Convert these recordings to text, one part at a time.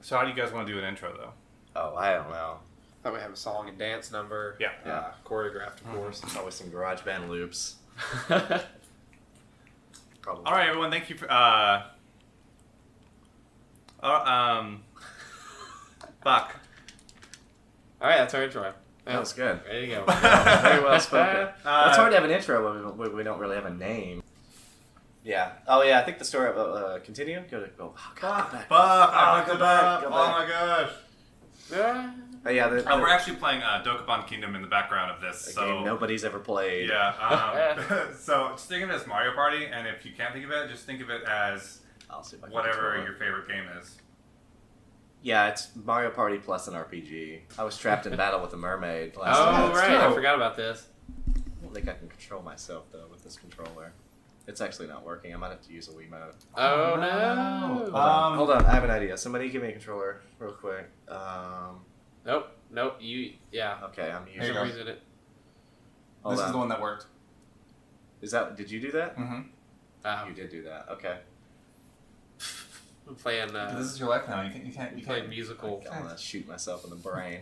So how do you guys want to do an intro, though? Oh, I don't know. Thought we have a song and dance number. Yeah. Choreographed, of course. Probably some garage band loops. Probably. All right, everyone. Thank you for. Fuck. All right, that's our intro. That was good. There you go. Very well spoken. It's hard to have an intro when we don't really have a name. Yeah. Oh, yeah. I think the story. Continue. Go. Oh, God, Fuck. I Go go back. back. Oh my gosh. Yeah. We're actually playing Dokapon Kingdom in the background of this. A So game nobody's ever played. yeah. So just think of it as Mario Party, and if you can't think of it, just think of it as I'll see if I can whatever control it. your favorite game is. Yeah, it's Mario Party plus an RPG. I was trapped in battle with a mermaid last Oh, time. right. I forgot about this. I don't think I can control myself, though, with this controller. It's actually not working. I might have to use a Wiimote. Oh, no. Hold on. I have an idea. Somebody give me a controller real quick. Nope. Yeah. Okay, I'm Here using you go. it. Reason it. Hold This on. is the one that worked. Did you do that? Mm-hmm. You did do that. Okay. I'm playing. This is your life now. You can't. Playing musical. I'm going to shoot myself in the brain.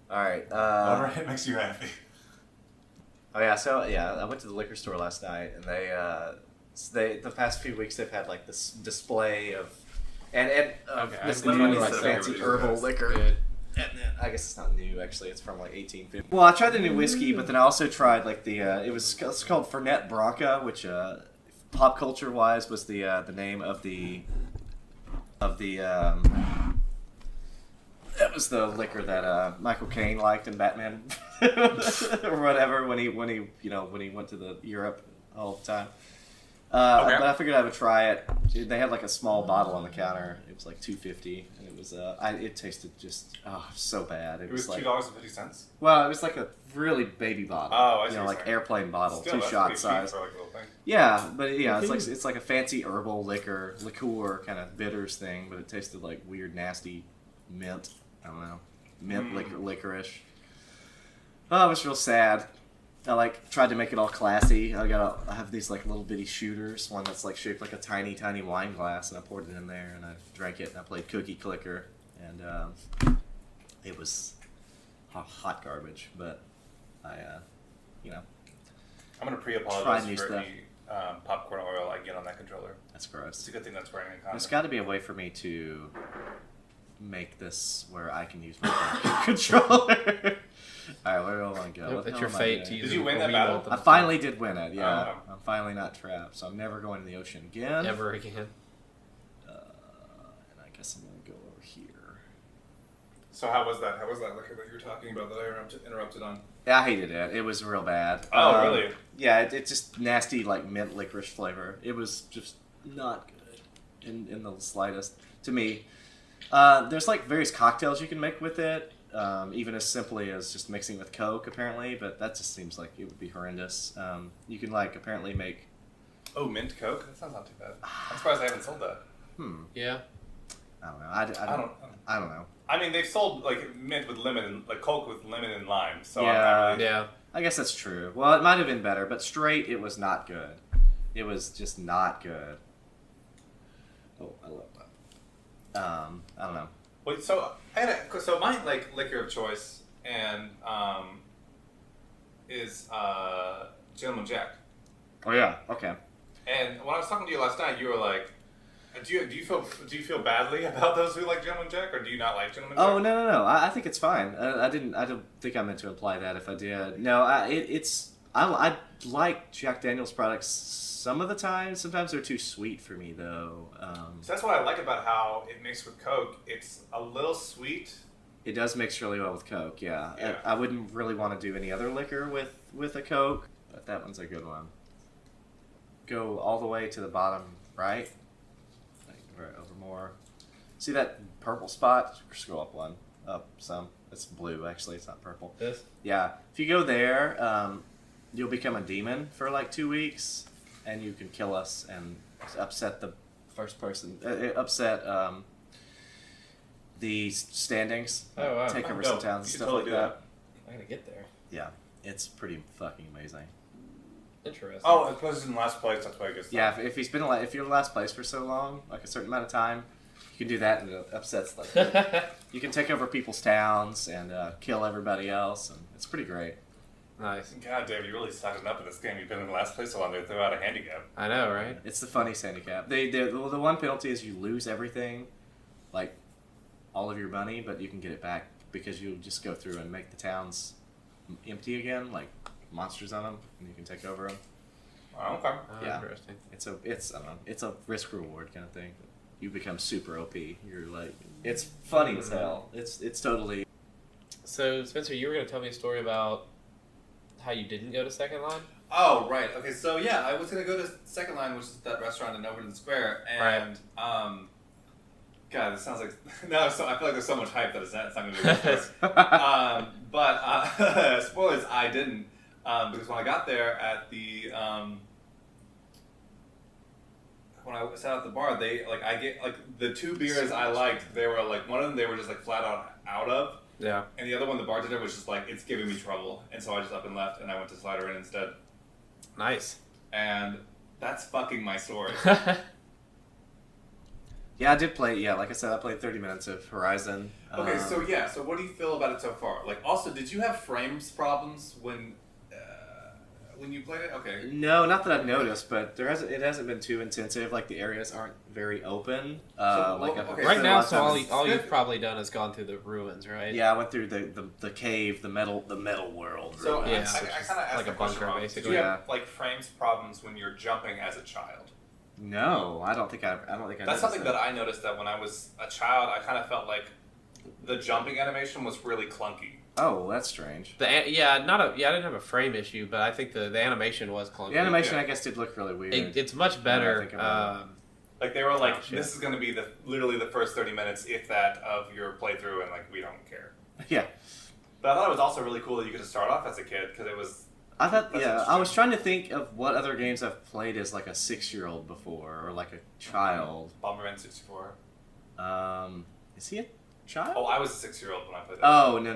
Alright. Whatever it makes you happy. Oh, yeah. So, yeah, I went to the liquor store last night, and they the past few weeks, they've had, like, this display of... And Okay, this I new, really like, like fancy everybody's herbal best. liquor. Good. And then, I guess it's not new, actually. It's from, like, 1850. Well, I tried the new whiskey, but then I also tried, like, it's called Fernet Branca, which, pop culture-wise, was the name of the... That was the liquor that Michael Caine liked in Batman, or whatever, when he went to the Europe all the time. Okay. But I figured I would try it. They had like a small bottle on the counter. It was like $2.50, and it was it tasted just so bad. It was like $2.50. well, it was like a really baby bottle. Oh, I see you know, what like you're saying. airplane bottle, Still, that's 2-shot pretty cheap size. for, like, a little thing. Yeah, but yeah, it's like a fancy herbal liquor kind of bitters thing, but it tasted like weird, nasty mint. I don't know, mint licorice. Oh, it was real sad. I like tried to make it all classy. I have these like little bitty shooters. One that's like shaped like a tiny, tiny wine glass, and I poured it in there, and I drank it, and I played Cookie Clicker, and it was hot garbage. But I, I'm gonna Try pre-apologize new for stuff. any popcorn oil I get on that controller. that's It's gross. a good thing that's wearing a condom. There's got to be a way for me to make this where I can use my controller. All right, where do I want to go? What the That's hell your am I fate doing? to use Did you a win that Wiimote battle? at the I finally did win it. Yeah, Oh. I'm finally not trapped, so I'm never going in the ocean again. Ever again. And I guess I'm gonna go over here. So how was that? How was that liquor that you were talking about that I interrupted on? Yeah, I hated it. It was real bad. Oh, really? Yeah, it's just nasty, like mint licorice flavor. It was just not good in the slightest to me. There's like various cocktails you can make with it, even as simply as just mixing with Coke, apparently. But that just seems like it would be horrendous. You can like apparently make. Oh, mint Coke? That sounds not too bad. I'm surprised they haven't sold that. Yeah. I don't know. I don't know. I mean, they've sold like mint with lemon, and like Coke with lemon and lime. So Yeah. I'm not really... Yeah. I guess that's true. Well, it might have been better, but straight, it was not good. It was just not good. Oh, I love that. I don't know. Wait, so so my like liquor of choice and is Gentleman Jack. Oh yeah. Okay. And when I was talking to you last night, you were like, do you feel badly about those who like Gentleman Jack, or do you not like Gentleman Jack? Oh no. I think it's fine. I don't think I meant to imply that. If I did, no. I like Jack Daniel's products some of the time. Sometimes they're too sweet for me, though. So that's what I like about how it mixed with Coke. It's a little sweet. It does mix really well with Coke. Yeah. Yeah. I wouldn't really want to do any other liquor with a Coke, but that one's a good one. Go all the way to the bottom right. Right over more. See that purple spot? Scroll up one. Up some. It's blue, actually. It's not purple. This? Yeah. If you go there, you'll become a demon for like 2 weeks, and you can kill us and upset the first person. Upset the standings. Oh, wow. Take over Oh, some dope. towns and You should stuff totally like do that. I gotta get there. Yeah. It's pretty fucking amazing. Interesting. Oh, it was in last place. That's why I guess. Yeah, if you're in last place for so long, like a certain amount of time, You can do that, and it upsets like you can take over people's towns and kill everybody else, and it's pretty great. Nice. God, Dave, you really sucked it up in this game. You've been in the last place so long, they threw out a handicap. I know, right? It's the funniest handicap. The one penalty is you lose everything, like all of your money, but you can get it back because you just go through and make the towns empty again, like monsters on them, and you can take over them. Oh, okay. Yeah. Interesting. I don't know, it's a risk reward kind of thing. You become super OP. You're like, it's funny as hell. It's totally. So, Spencer, you were going to tell me a story about how you didn't go to Second Line? Oh, right. Okay, so yeah, I was going to go to Second Line, which is that restaurant in Overton Square, and, God, this sounds like I feel like there's so much hype that it's not going to be worth it. But spoilers, I didn't because when I got there at the when I sat at the bar, I get the two beers I liked. They were like one of them they were just like flat out of. Yeah. And the other one, the bartender was just like, it's giving me trouble, and so I just up and left, and I went to Slider Inn instead. Nice. And that's fucking my story. Yeah, I did play. Yeah, like I said, I played 30 minutes of Horizon. Okay, so what do you feel about it so far? Like, also, did you have frames problems when you played it? Okay. No, not that I've noticed, but it hasn't been too intensive. Like the areas aren't very open. Right now, so all you've probably done is gone through the ruins, right? Yeah, I went through the cave, the metal world. So yeah, I kind of asked like a bunker, wrong. basically. Did you have like frames problems when you're jumping as a child? No, I don't think I. That's something that I noticed that when I was a child, I kind of felt like the jumping animation was really clunky. Oh, that's strange. I didn't have a frame issue, but I think the animation was clunky. The animation, I guess, did look really weird. It's much better. Like they were like, this is going to be literally the first 30 minutes, if that, of your playthrough, and like we don't care. Yeah. But I thought it was also really cool that you could just start off as a kid because it was. I was trying to think of what other games I've played as like a 6-year-old before, or like a child. Bomberman 64. Is he a child? Oh, I was a 6-year-old when I played that. Oh, no.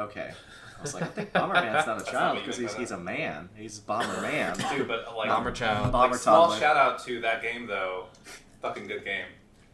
Okay. I was like, I think Bomberman's not a child not what because you meant by he's a man. He's Bomberman. Dude, but like Bomber Child. Bomber small toddler. shout out to that game though. Fucking good game.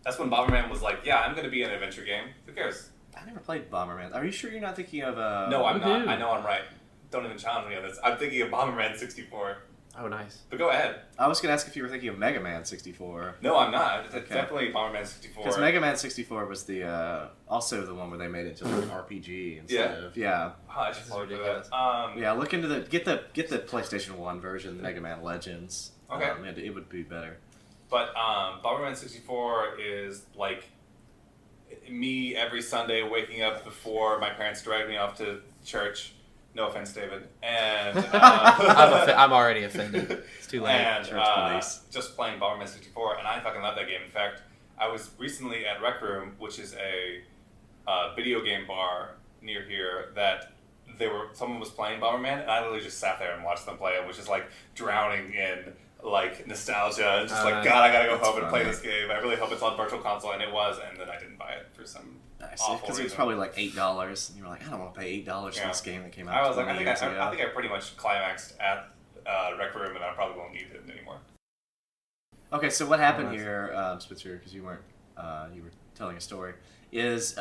That's when Bomberman was like, yeah, I'm gonna be an adventure game. Who cares? I never played Bomberman. Are you sure you're not thinking of No, I'm not. Woohoo. I know I'm right. Don't even challenge me on this. I'm thinking of Bomberman 64. Oh, nice. But go ahead. I was going to ask if you were thinking of Mega Man 64. No, I'm not. It's Okay. definitely Bomberman 64. Because Mega Man 64 was the also the one where they made it into an RPG instead of Oh, I just looked at ridiculous. that. Yeah, look into get the PlayStation 1 version, the Mega Man Legends. Okay. It would be better. But Bomberman 64 is like me every Sunday waking up before my parents drag me off to church. No offense, David. And I'm already offended. It's too late. And Church police. just playing Bomberman 64, and I fucking love that game. In fact, I was recently at Rec Room, which is a video game bar near here that someone was playing Bomberman, and I literally just sat there and watched them play it, which is like drowning in like nostalgia. It's just like, God, I gotta go home and play this game. I really hope it's on Virtual Console, and it was, and then I didn't buy it for some awful Because reason. it was probably like $8, and you were like, I don't want to pay $8 for this game that came out. I was like, 20 I years think ago. I think I pretty much climaxed at Rec Room, and I probably won't need it anymore. Okay, so what happened here, Spitzer? Because you were telling a story. Is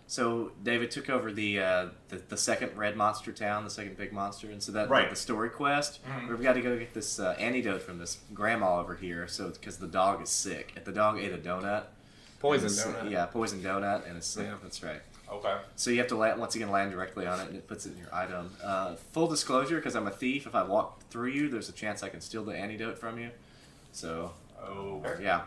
so David took over the second red monster town, the second big monster, and so that Right. the story quest. Mhm. We've got to go get this antidote from this grandma over here. So because the dog is sick, the dog ate a donut. Poison And it's- donut. Yeah, poison donut, and it's sick. Yeah. That's right. Okay. So you have to once again land directly on it, and it puts it in your item. Full disclosure, because I'm a thief, if I walk through you, there's a chance I can steal the antidote from you. So Oh. yeah.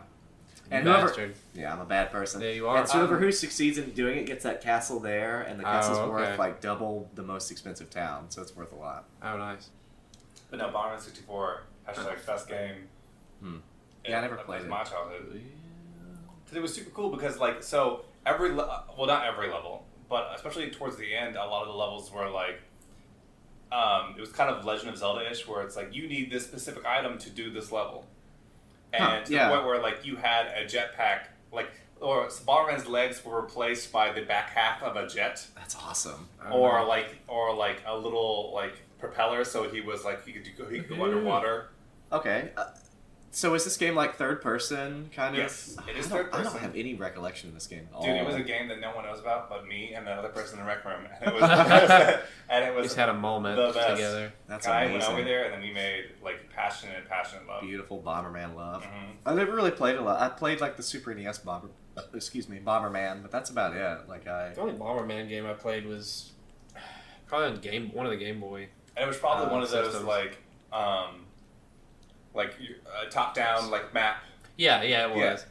And Bastard. yeah, I'm a bad person. There you are. And so whoever who succeeds in doing it gets that castle there, and the castle's okay. worth like double the most expensive town, so it's worth a lot. Oh, nice. But no, Bomberman 64, #best game. Yeah, I never played it. My childhood. Because it was super cool because, like, so well, not every level, but especially towards the end, a lot of the levels were like, it was kind of Legend of Zelda-ish, where it's like, you need this specific item to do this level. And to the point where, like, you had a jetpack, like, or Bomberman's legs were replaced by the back half of a jet. That's awesome. Or like a little, like, propeller, so he was, like, he could go underwater. Okay. So is this game like third person kind of? Yes, it is I don't- third person. I don't have any recollection of this game at all. Dude, it was a game that no one knows about but me and the other person in the rec room, and it was and it We was just had a moment the best. together. That's Guy amazing. went over there, and then we made like passionate love. Beautiful Bomberman love. Mhm. I never really played a lot. I played like the Super NES Bomberman, but that's about it. Like The only Bomberman game I played was probably on one of the Game Boy. And it was probably one of those systems. like top down like map. Yeah, it Yeah. was.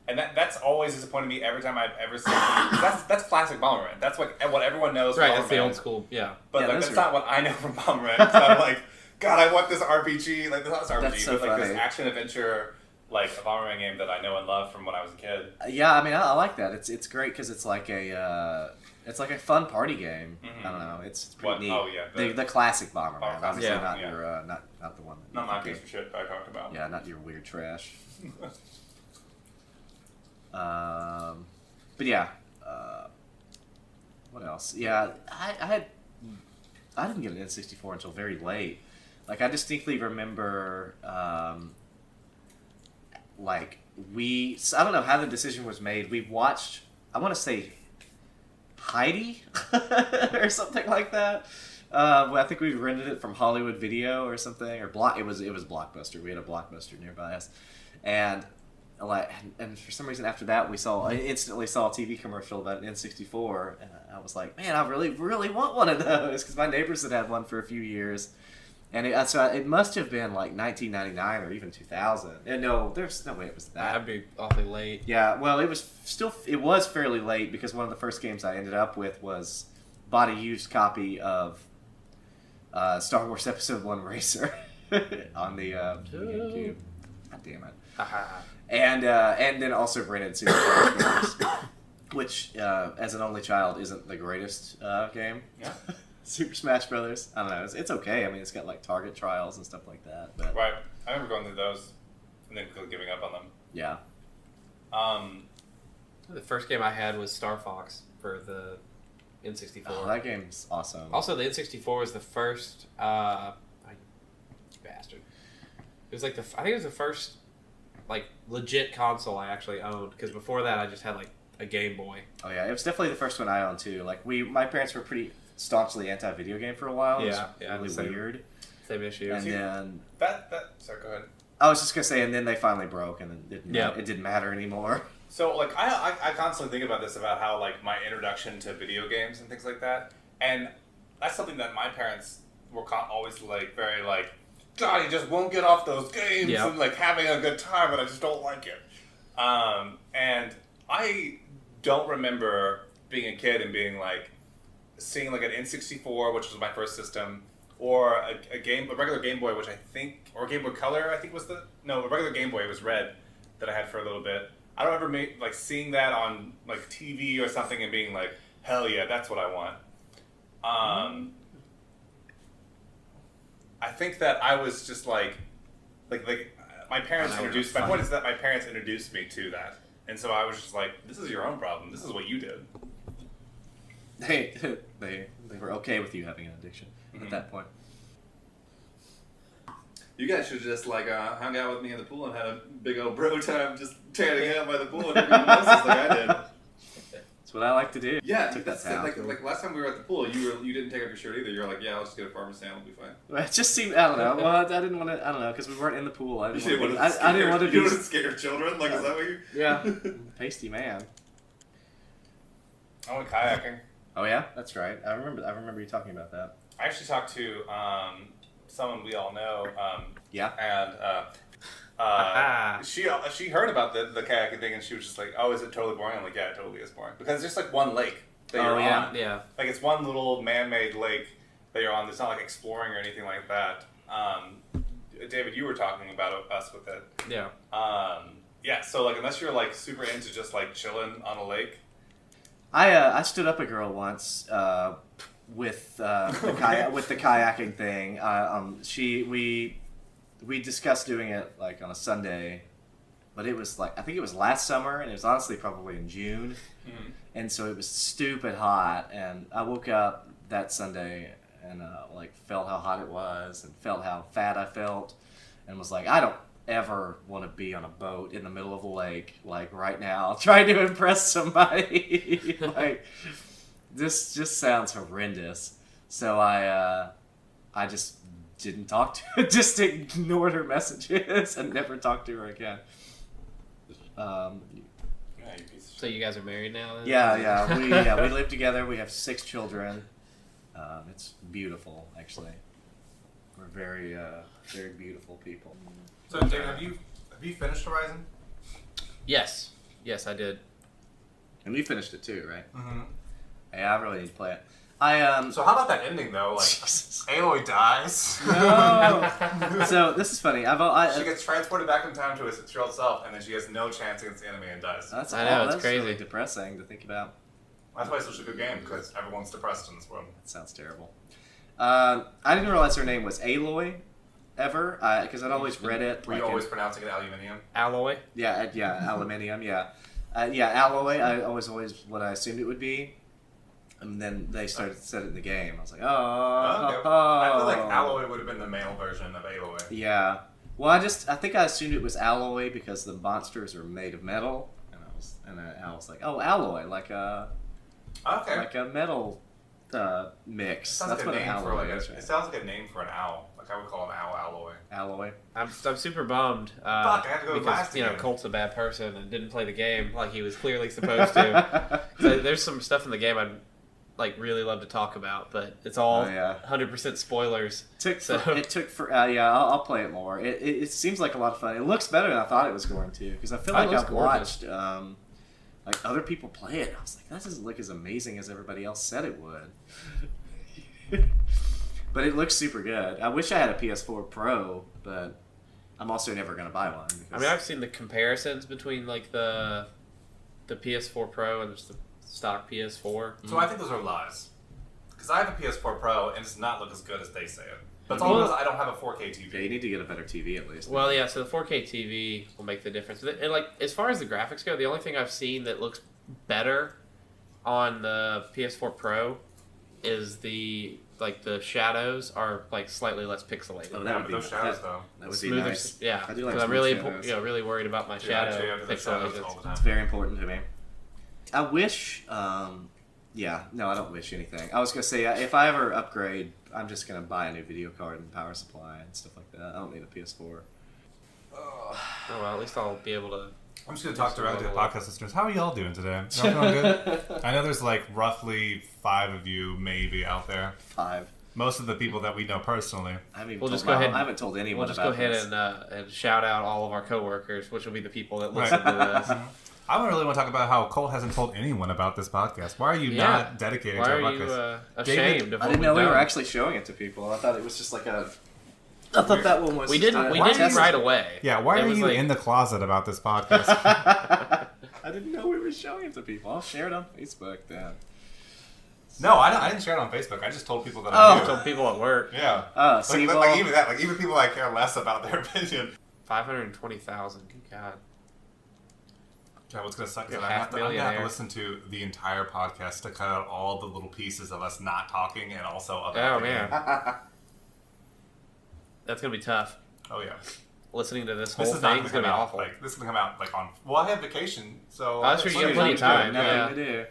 And that's always disappointed me every time I've ever seen. That's classic Bomberman. That's what everyone knows. Right, Bomberman. that's the old school. Yeah. But Yeah, like, those that's are- not what I know from Bomberman. So I'm like, God, I want this RPG. Like, not this RPG, That's so but like this funny. action adventure, like a Bomberman game that I know and love from when I was a kid. Yeah, I mean, I like that. It's great because it's like a fun party game. Mhm. I don't know. It's pretty What? neat. Oh yeah, The classic Bomberman, classic, obviously yeah. not Yeah. your not the one. That not you my think piece of shit that I talked about. Yeah, not your weird trash. But yeah, what else? Yeah, I didn't get an N64 until very late. Like I distinctly remember, like I don't know how the decision was made. We watched, I want to say, Heidi or something like that. I think we rented it from Hollywood Video or something, or It was Blockbuster. We had a Blockbuster nearby us, and for some reason after that I instantly saw a TV commercial about an N64, and I was like, man, I really really want one of those because my neighbors had had one for a few years, and it must have been like 1999 or even 2000. And no, there's no way it was that. That'd be awfully late. Yeah, well, it was fairly late because one of the first games I ended up with was bought a used copy of Star Wars Episode 1 Racer on the GameCube. God damn it. Haha. And then also rented Super Smash Bros., which, as an only child, isn't the greatest game. Yeah. Super Smash Brothers. I don't know. It's okay. I mean, it's got like target trials and stuff like that. But Right. I remember going through those and then giving up on them. yeah. The first game I had was Star Fox for the N64. Oh, that game's awesome. Also, the N64 was the first. Bastard. It was like I think it was the first, like legit console I actually owned. Because before that, I just had like a Game Boy. Oh yeah, it was definitely the first one I owned too. Like my parents were pretty staunchly anti-video game for a while. It was Yeah, really same. weird. Same issue. And then Sorry, go ahead. I was just gonna say, and then they finally broke, and Yeah. it didn't matter anymore. So like I constantly think about this about how like my introduction to video games and things like that, and that's something that my parents were always like very like, God, you just won't get off those games Yeah. and like having a good time, but I just don't like it. And I don't remember being a kid and being like seeing like an N64, which was my first system, or a regular Game Boy, which I think, or Game Boy Color, I think a regular Game Boy was red that I had for a little bit. I don't ever like seeing that on like TV or something and being like, hell yeah, that's what I want. I think that I was just like my parents introduced. My point is that my parents introduced me to that, and so I was just like, this is your own problem. This is what you did. They were okay with you having an addiction at that point. You guys should just like hung out with me in the pool and had a big old bro time, just tanning out by the pool and everyone else like I did. That's what I like to do. Yeah, Took that that's sound. like last time we were at the pool, you didn't take off your shirt either. You're like, yeah, I'll just get a farmer's stand, we'll be fine. Well, it just seemed, I don't know. Well, I didn't want to. I don't know because we weren't in the pool. I didn't want to. I didn't want to You be. didn't scare children. Like, is that what you? Yeah, pasty man. I went kayaking. Oh yeah, that's right. I remember you talking about that. I actually talked to someone we all know. Yeah. And she heard about the kayaking thing and she was just like, oh, is it totally boring? I'm like, yeah, it totally is boring because there's just like one lake that you're on. Yeah. Like it's one little man-made lake that you're on. It's not like exploring or anything like that. David, you were talking about us with it. Yeah. Yeah. So like, unless you're like super into just like chilling on a lake. I stood up a girl once with with the kayaking thing. We discussed doing it like on a Sunday, but it was like I think it was last summer, and it was honestly probably in June, and so it was stupid hot. And I woke up that Sunday and like felt how hot it was, and felt how fat I felt, and was like, I ever want to be on a boat in the middle of a lake, like right now, trying to impress somebody. Like, this just sounds horrendous. So I just didn't talk to her, just ignored her messages and never talked to her again. Yeah, you piece of shit. So you guys are married now? Then? Yeah, we live together. We have 6 children. It's beautiful, actually. We're very, very beautiful people. So, David, have you finished Horizon? Yes, I did. And we finished it too, right? Mm-hmm. Yeah, I really need to play it. So how about that ending though? Like, Jesus. Aloy dies. No. So this is funny. She gets transported back in time to her 6-year-old self, and then she has no chance against the enemy and dies. That's I know, it's that's crazy. really depressing to think about. That's why it's such a good game, because everyone's depressed in this world. That sounds terrible. I didn't realize her name was Aloy, ever, because I'd always read it. Were you always pronouncing it aluminium? Alloy? Yeah, aluminium. Yeah, Alloy. I always what I assumed it would be, and then they said it in the game. I was like, Okay. I feel like Alloy would have been the male version of Aloy. Yeah. Well, I think I assumed it was alloy because the monsters are made of metal, and I was like, oh, alloy, like a metal mix. Sounds That's like what a an name for alloy like is, it right? sounds like a name for an owl. Like I would call an owl Alloy. Alloy. I'm super bummed. Fuck, I had to go because last again. Colt's a bad person and didn't play the game like he was clearly supposed to. So there's some stuff in the game I'd like really love to talk about, but it's all 100% spoilers. I'll play it more. It seems like a lot of fun. It looks better than I thought it was going to, because I feel like I've watched like other people play it. I was like, that doesn't look as amazing as everybody else said it would. But it looks super good. I wish I had a PS4 Pro, but I'm also never going to buy one. I mean, I've seen the comparisons between like the PS4 Pro and just the stock PS4. So I think those are lies. Because I have a PS4 Pro and it does not look as good as they say it. But it's all because I don't have a 4K TV. Yeah, you need to get a better TV at least. Well, yeah, so the 4K TV will make the difference. And like, as far as the graphics go, the only thing I've seen that looks better on the PS4 Pro is the shadows are like slightly less pixelated. Oh, Yeah, but those shadows though. That would be Smoother, nice. yeah. I do like Because I'm smooth really, shadows. really worried about my Yeah, shadow actually, I do those shadows all pixelations. the time. It's very important to me. I wish, no, I don't wish anything. I was going to say, if I ever upgrade, I'm just going to buy a new video card and power supply and stuff like that. I don't need a PS4. Oh, well, at least I'll be able to... I'm just going to talk directly to podcast listeners. How are y'all doing today? Y'all feeling good? I know there's like roughly 5 of you maybe out there. 5. Most of the people that we know personally. I haven't We'll told just go ahead. I haven't told anyone We'll just about go ahead this. and shout out all of our coworkers, which will be the people that listen to this. I don't really want to talk about how Colt hasn't told anyone about this podcast. Why are you not dedicated Why to our are podcast? you ashamed of I what didn't know we've we done? were actually showing it to people. I thought it was just like a... I thought that one was... We just didn't a- right away. Yeah, why It are was you like- in the closet about this podcast? I didn't know we were showing it to people. I'll share it on Facebook then. No, I didn't share it on Facebook. I just told people that I I knew. told people at work. Yeah. See, Like even that, like even people I care less about their opinion. 520,000. Good God. Yeah, what's gonna suck is You're that I'm gonna have to $500,000,000. listen to the entire podcast to cut out all the little pieces of us not talking and also of Oh, the man. game. That's going to be tough. Oh yeah. Listening to this whole This is not thing's gonna going to come be out. awful. Like this is gonna come out like on. Well, I have vacation, so Oh, that's true, you Sunday got plenty of sounds time, good. yeah. we do.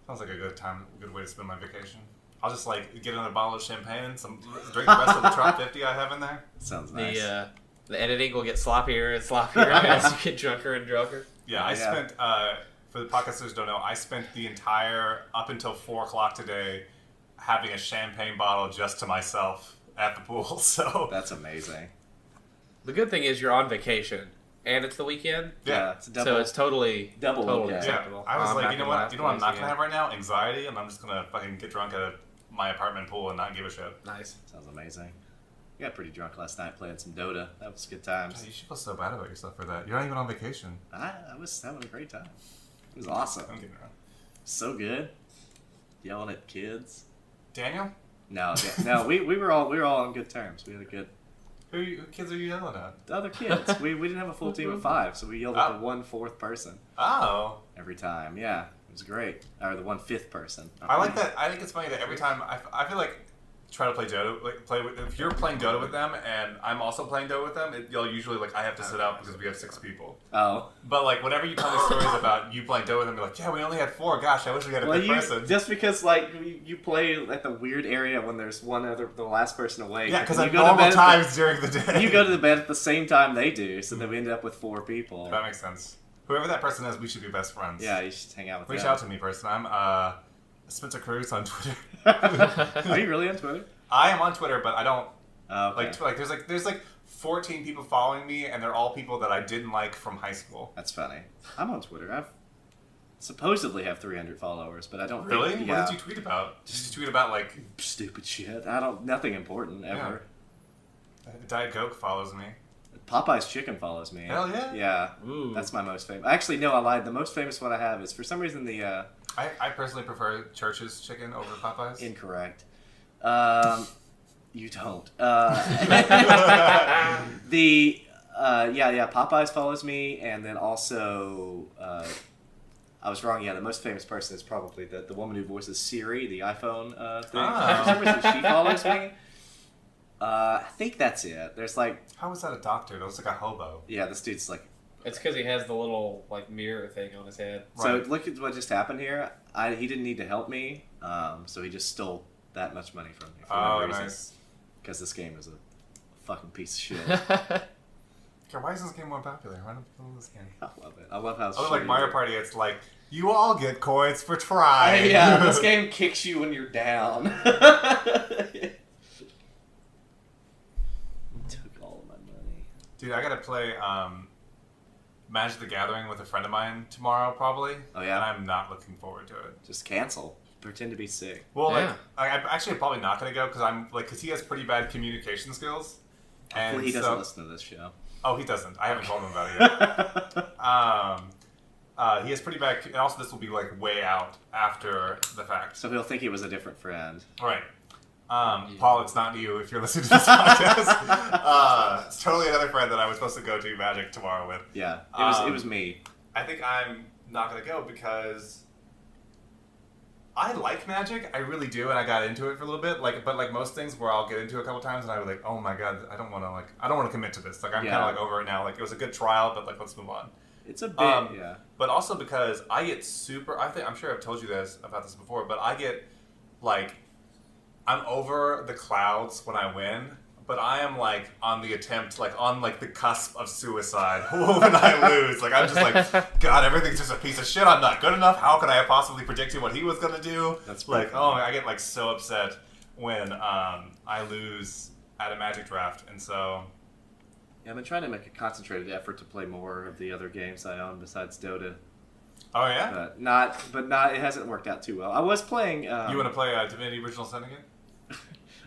Sounds like a good time, a good way to spend my vacation. I'll just like get another bottle of champagne and drink the rest of the Trop 50 I have in there. Sounds nice. The editing will get sloppier and sloppier as you get drunker and drunker. Yeah, I spent, for the podcasters who don't know, I spent the entire, up until 4 o'clock today, having a champagne bottle just to myself at the pool, so. That's amazing. The good thing is you're on vacation, and it's the weekend, Yeah. It's a double. so it's totally Double, yeah. acceptable. I was I'm like, not you know gonna what? You know laugh what I'm not twice gonna have right now? Anxiety, and I'm just gonna fucking get drunk at my apartment pool and not give a shit. again. Nice. Sounds amazing. I got pretty drunk last night playing some Dota. That was good times. You should feel so bad about yourself for that. You're not even on vacation. I was having a great time. It was awesome. I'm getting around. So good. Yelling at kids. Daniel, No, we were all on good terms. We had a good... who kids are you yelling at? The other kids. we didn't have a full team of 5, so we yelled at Oh. the 1/4 person Oh, every time. Yeah, it was great. Or the 1/5 person. I like that. I think it's funny that every time I feel like try to play Dota. If you're playing Dota with them and I'm also playing Dota with them, you'll usually I have to sit out because we have 6 people. Oh. But whenever you tell me stories about you playing Dota with them, you're like, yeah, we only had 4. Gosh, I wish we had a fifth person. Just because you play at the weird area when there's the last person awake. Yeah, because you at go to normal bed times during the day. You go to the bed at the same time they do, so then we ended up with 4 people. That makes sense. Whoever that person is, we should be best friends. Yeah, you should hang out with Reach them. out to me, person. I'm Spencer Cruz on Twitter. Are you really on Twitter? I am on Twitter, but I don't Okay. there's 14 people following me, and they're all people that I didn't like from high school. That's funny. I'm on Twitter. I've supposedly have 300 followers, but I don't Really? think... What did you tweet about? Did you tweet about stupid shit. Nothing important ever. Diet Coke follows me. Popeye's Chicken follows me. Hell yeah. Yeah. Ooh. That's my most famous. Actually, no, I lied. The most famous one I have is, for some reason, the... I personally prefer Church's chicken over Popeye's. Incorrect. You don't. Popeyes follows me, and then also, I was wrong. Yeah, the most famous person is probably the woman who voices Siri, the iPhone thing. For some reason, she follows me. I think that's it. There's How is that a doctor? That looks like a hobo. yeah, this dude's like. It's because he has the little mirror thing on his head. So Right. look at what just happened here. He didn't need to help me, so he just stole that much money from me for no reason. Nice. Because this game is a fucking piece of shit. Okay, why is this game more popular? Why don't people love this game? I love it. I love how. Oh, like shitty Mario it is. Party, it's like, you all get coins for trying. Yeah, this game kicks you when you're down. Took all of my money. Dude, I gotta play Magic the Gathering with a friend of mine tomorrow, probably. Oh, yeah? And I'm not looking forward to it. Just cancel. Pretend to be sick. Well, Yeah. I'm actually probably not gonna go because he has pretty bad communication skills. And Hopefully he doesn't listen to this show. Oh, he doesn't. I haven't told him about it yet. He has pretty bad. And also, this will be way out after the fact. So he'll think he was a different friend. Right. Paul, it's not you if you're listening to this podcast. It's totally another friend that I was supposed to go to Magic tomorrow with. Yeah, it was me. I think I'm not gonna go because I like Magic. I really do, and I got into it for a little bit. But most things where I'll get into it a couple times, and I was like, oh my god, I don't want to commit to this. I'm kind of over it now. It was a good trial, but let's move on. It's a bit, yeah. But also because I get super. I'm sure I've told you about this before, but I get I'm over the clouds when I win, but I am on the attempt, on the cusp of suicide when I lose. I'm just God, everything's just a piece of shit. I'm not good enough. How could I have possibly predicted what he was gonna do? That's I get so upset when I lose at a Magic draft, and so. Yeah, I've been trying to make a concentrated effort to play more of the other games I own besides Dota. Oh yeah. But not. It hasn't worked out too well. I was playing. You want to play Divinity Original Sin again?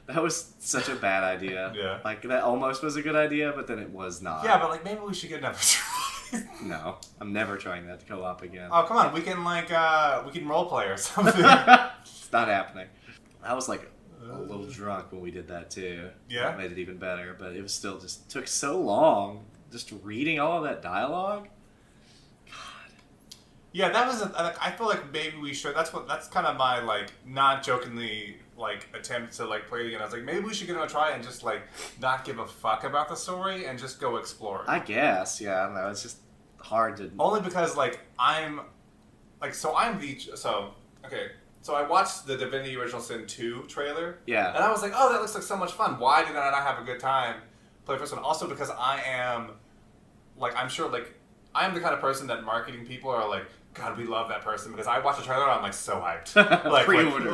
That was such a bad idea. Yeah. That almost was a good idea, but then it was not. Yeah, but maybe we should get another try. No, I'm never trying that to co-op again. Oh come on, we can we can role play or something. It's not happening. I was a little drunk when we did that too. Yeah? That made it even better, but it was still just took so long just reading all of that dialogue. Yeah, that was. I feel like maybe we should. That's kind of my not jokingly attempt to play it again. I was maybe we should give it a try and just not give a fuck about the story and just go explore it. I guess, yeah. I don't know. It's just hard to. Only because I'm So I watched the Divinity Original Sin 2 trailer. Yeah. And I was like, oh, that looks like so much fun. Why did I not have a good time playing first one? Also because I am I'm sure I'm the kind of person that marketing people are God, we love that person, because I watched the trailer and I'm so hyped. Pre-order.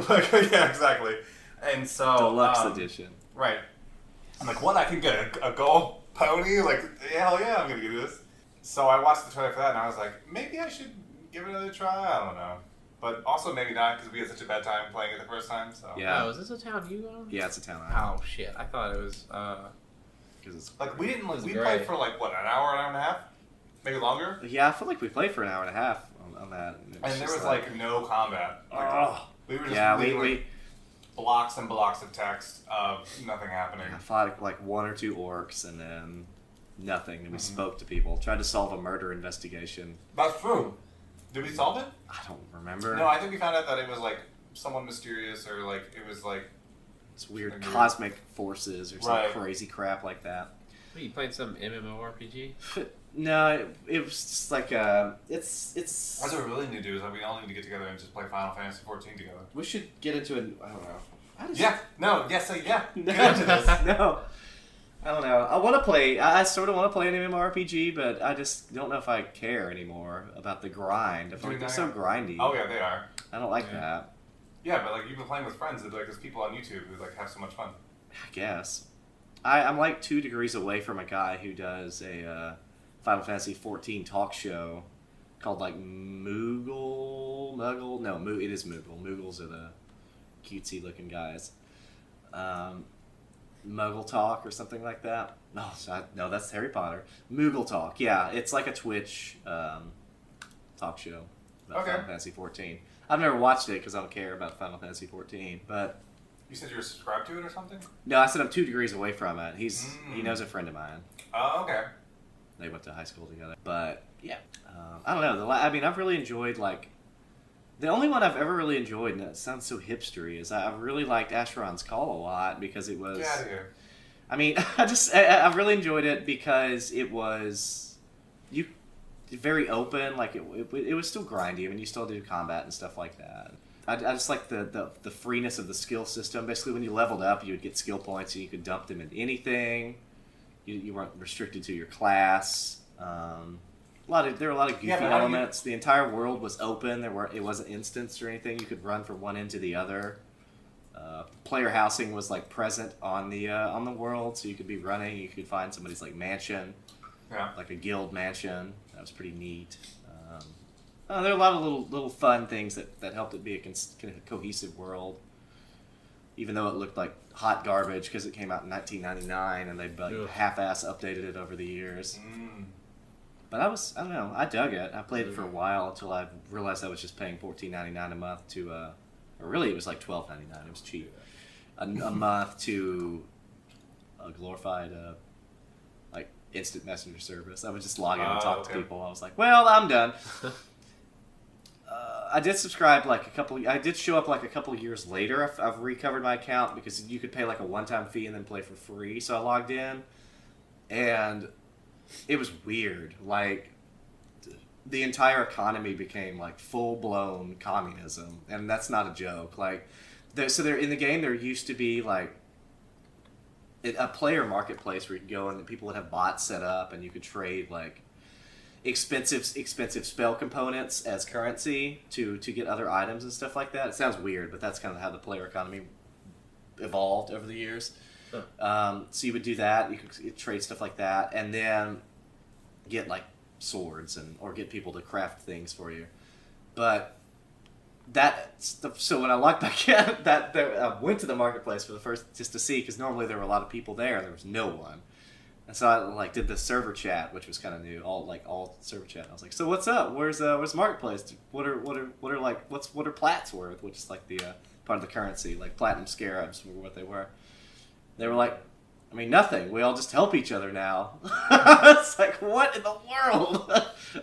Yeah, exactly. And so Deluxe edition. Right. I'm what, I can get a gold pony? Hell yeah, I'm gonna do this. So I watched the trailer for that and I was maybe I should give it another try. I don't know. But also maybe not, because we had such a bad time playing it the first time. So Yeah. Oh, is this a town you own? Yeah, it's a town. Oh shit! I thought it was. Because it's. we didn't we great. played for what, an hour and a half, maybe longer. Yeah, I feel like we played for an hour and a half on that. And there was no combat. We were just we blocks and blocks of text of nothing happening. I fought one or two orcs and then nothing. And we spoke to people. Tried to solve a murder investigation. That's true. Did we solve it? I don't remember. No, I think we found out that it was someone mysterious, or it was It's weird Agreed. cosmic forces or some Right. crazy crap like that. What, you playing some MMORPG? No, it was just like it's. That's what we really need to do is like we all need to get together and just play Final Fantasy 14 together. We should get into an. I don't know. I just, Yeah. No. Yes. Yeah. No, Get into this. no. I don't know. I want to play. I sort of want to play an MMORPG, but I just don't know if I care anymore about the grind. I feel like they're so grindy. Oh yeah, they are. I don't like Yeah. that. Yeah, but like you've been playing with friends, and like there's people on YouTube who like have so much fun. I guess. I'm like 2 degrees away from a guy who does a Final Fantasy 14 talk show called like Moogle. No, it is Moogle. Moogles are the cutesy looking guys. Muggle Talk or something like that. No, that's Harry Potter. Moogle Talk. Yeah, it's like a Twitch talk show about Okay. Final Fantasy 14. I've never watched it because I don't care about Final Fantasy 14, but You said you were subscribed to it or something? no, I said I'm 2 degrees away from it. He Mm. knows a friend of mine. Oh, okay. They went to high school together. But yeah, I don't know. I mean, I've really enjoyed like the only one I've ever really enjoyed, and it sounds so hipstery, is I've really liked Asheron's Call a lot because it was. Get out of here. I mean, I've really enjoyed it because it was very open. Like it was still grindy. I mean, you still do combat and stuff like that. I just like the freeness of the skill system. Basically, when you leveled up, you would get skill points and you could dump them in anything. You weren't restricted to your class. There were a lot of goofy Yeah, but how do you- elements. The entire world was open. It wasn't instanced or anything. You could run from one end to the other. Player housing was like present on the world, so you could be running. You could find somebody's like mansion, Yeah. like a guild mansion. That was pretty neat. There are a lot of little fun things that helped it be a cohesive world. Even though it looked like hot garbage because it came out in 1999 and they like Ugh. half-ass updated it over the years. Mm. But I don't know, I dug it. I played it for a while until I realized I was just paying $14.99 a month to, or really it was like $12.99. It was cheap. A month to a glorified, like instant messenger service. I would just log in and talk to okay. people. I was like, well, I'm done. I did subscribe I did show up like a couple years later. I've recovered my account because you could pay like a one-time fee and then play for free. So I logged in, and it was weird. Like the entire economy became like full-blown communism, and that's not a joke. Like, there in the game there used to be like a player marketplace where you could go and people would have bots set up, and you could trade like expensive spell components as currency to get other items and stuff like that. It sounds weird, but that's kind of how the player economy evolved over the years. Huh. So you would do that. You could trade stuff like that, and then get like swords or get people to craft things for you. But so when I logged back in, I went to the marketplace for the first just to see, because normally there were a lot of people there and there was no one. And so I like did the server chat, which was kind of new, all server chat. I was like, so what's up? Where's marketplace? What are plats worth? Which is like the part of the currency, like platinum scarabs were what they were. They were like, I mean, nothing. We all just help each other now. It's like, what in the world?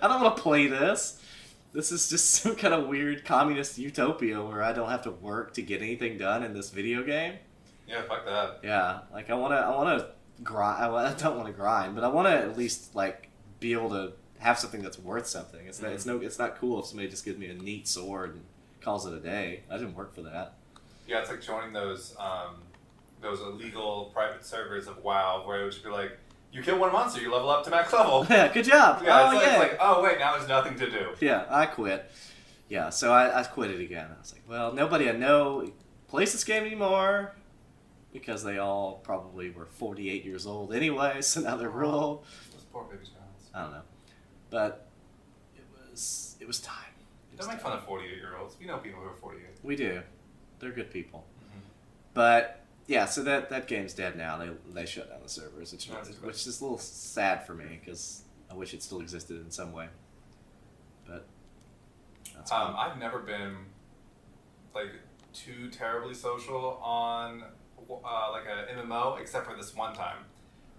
I don't want to play this. This is just some kind of weird communist utopia where I don't have to work to get anything done in this video game. Yeah, fuck that. Yeah, like I want to grind. I don't want to grind, but I want to at least like be able to have something that's worth something. It's not cool if somebody just gives me a neat sword and calls it a day. I didn't work for that. Yeah, it's like joining those illegal private servers of WoW where it would just be like, you kill one monster, you level up to max level. Yeah, good job. Yeah, it's like, oh wait, now there's nothing to do. Yeah, I quit. Yeah, so I quit it again. I was like, well, nobody I know plays this game anymore because they all probably were 48 years old anyway, so now they're real old. Those poor baby child. I don't know. But it was time. It was Don't make time. fun of 48-year-olds. We know people who are 48. We do. They're good people. Mhm. But yeah, so that game's dead now. They shut down the servers, which That's good. is a little sad for me because I wish it still existed in some way. But that's fine. I've never been like too terribly social on like a MMO except for this one time,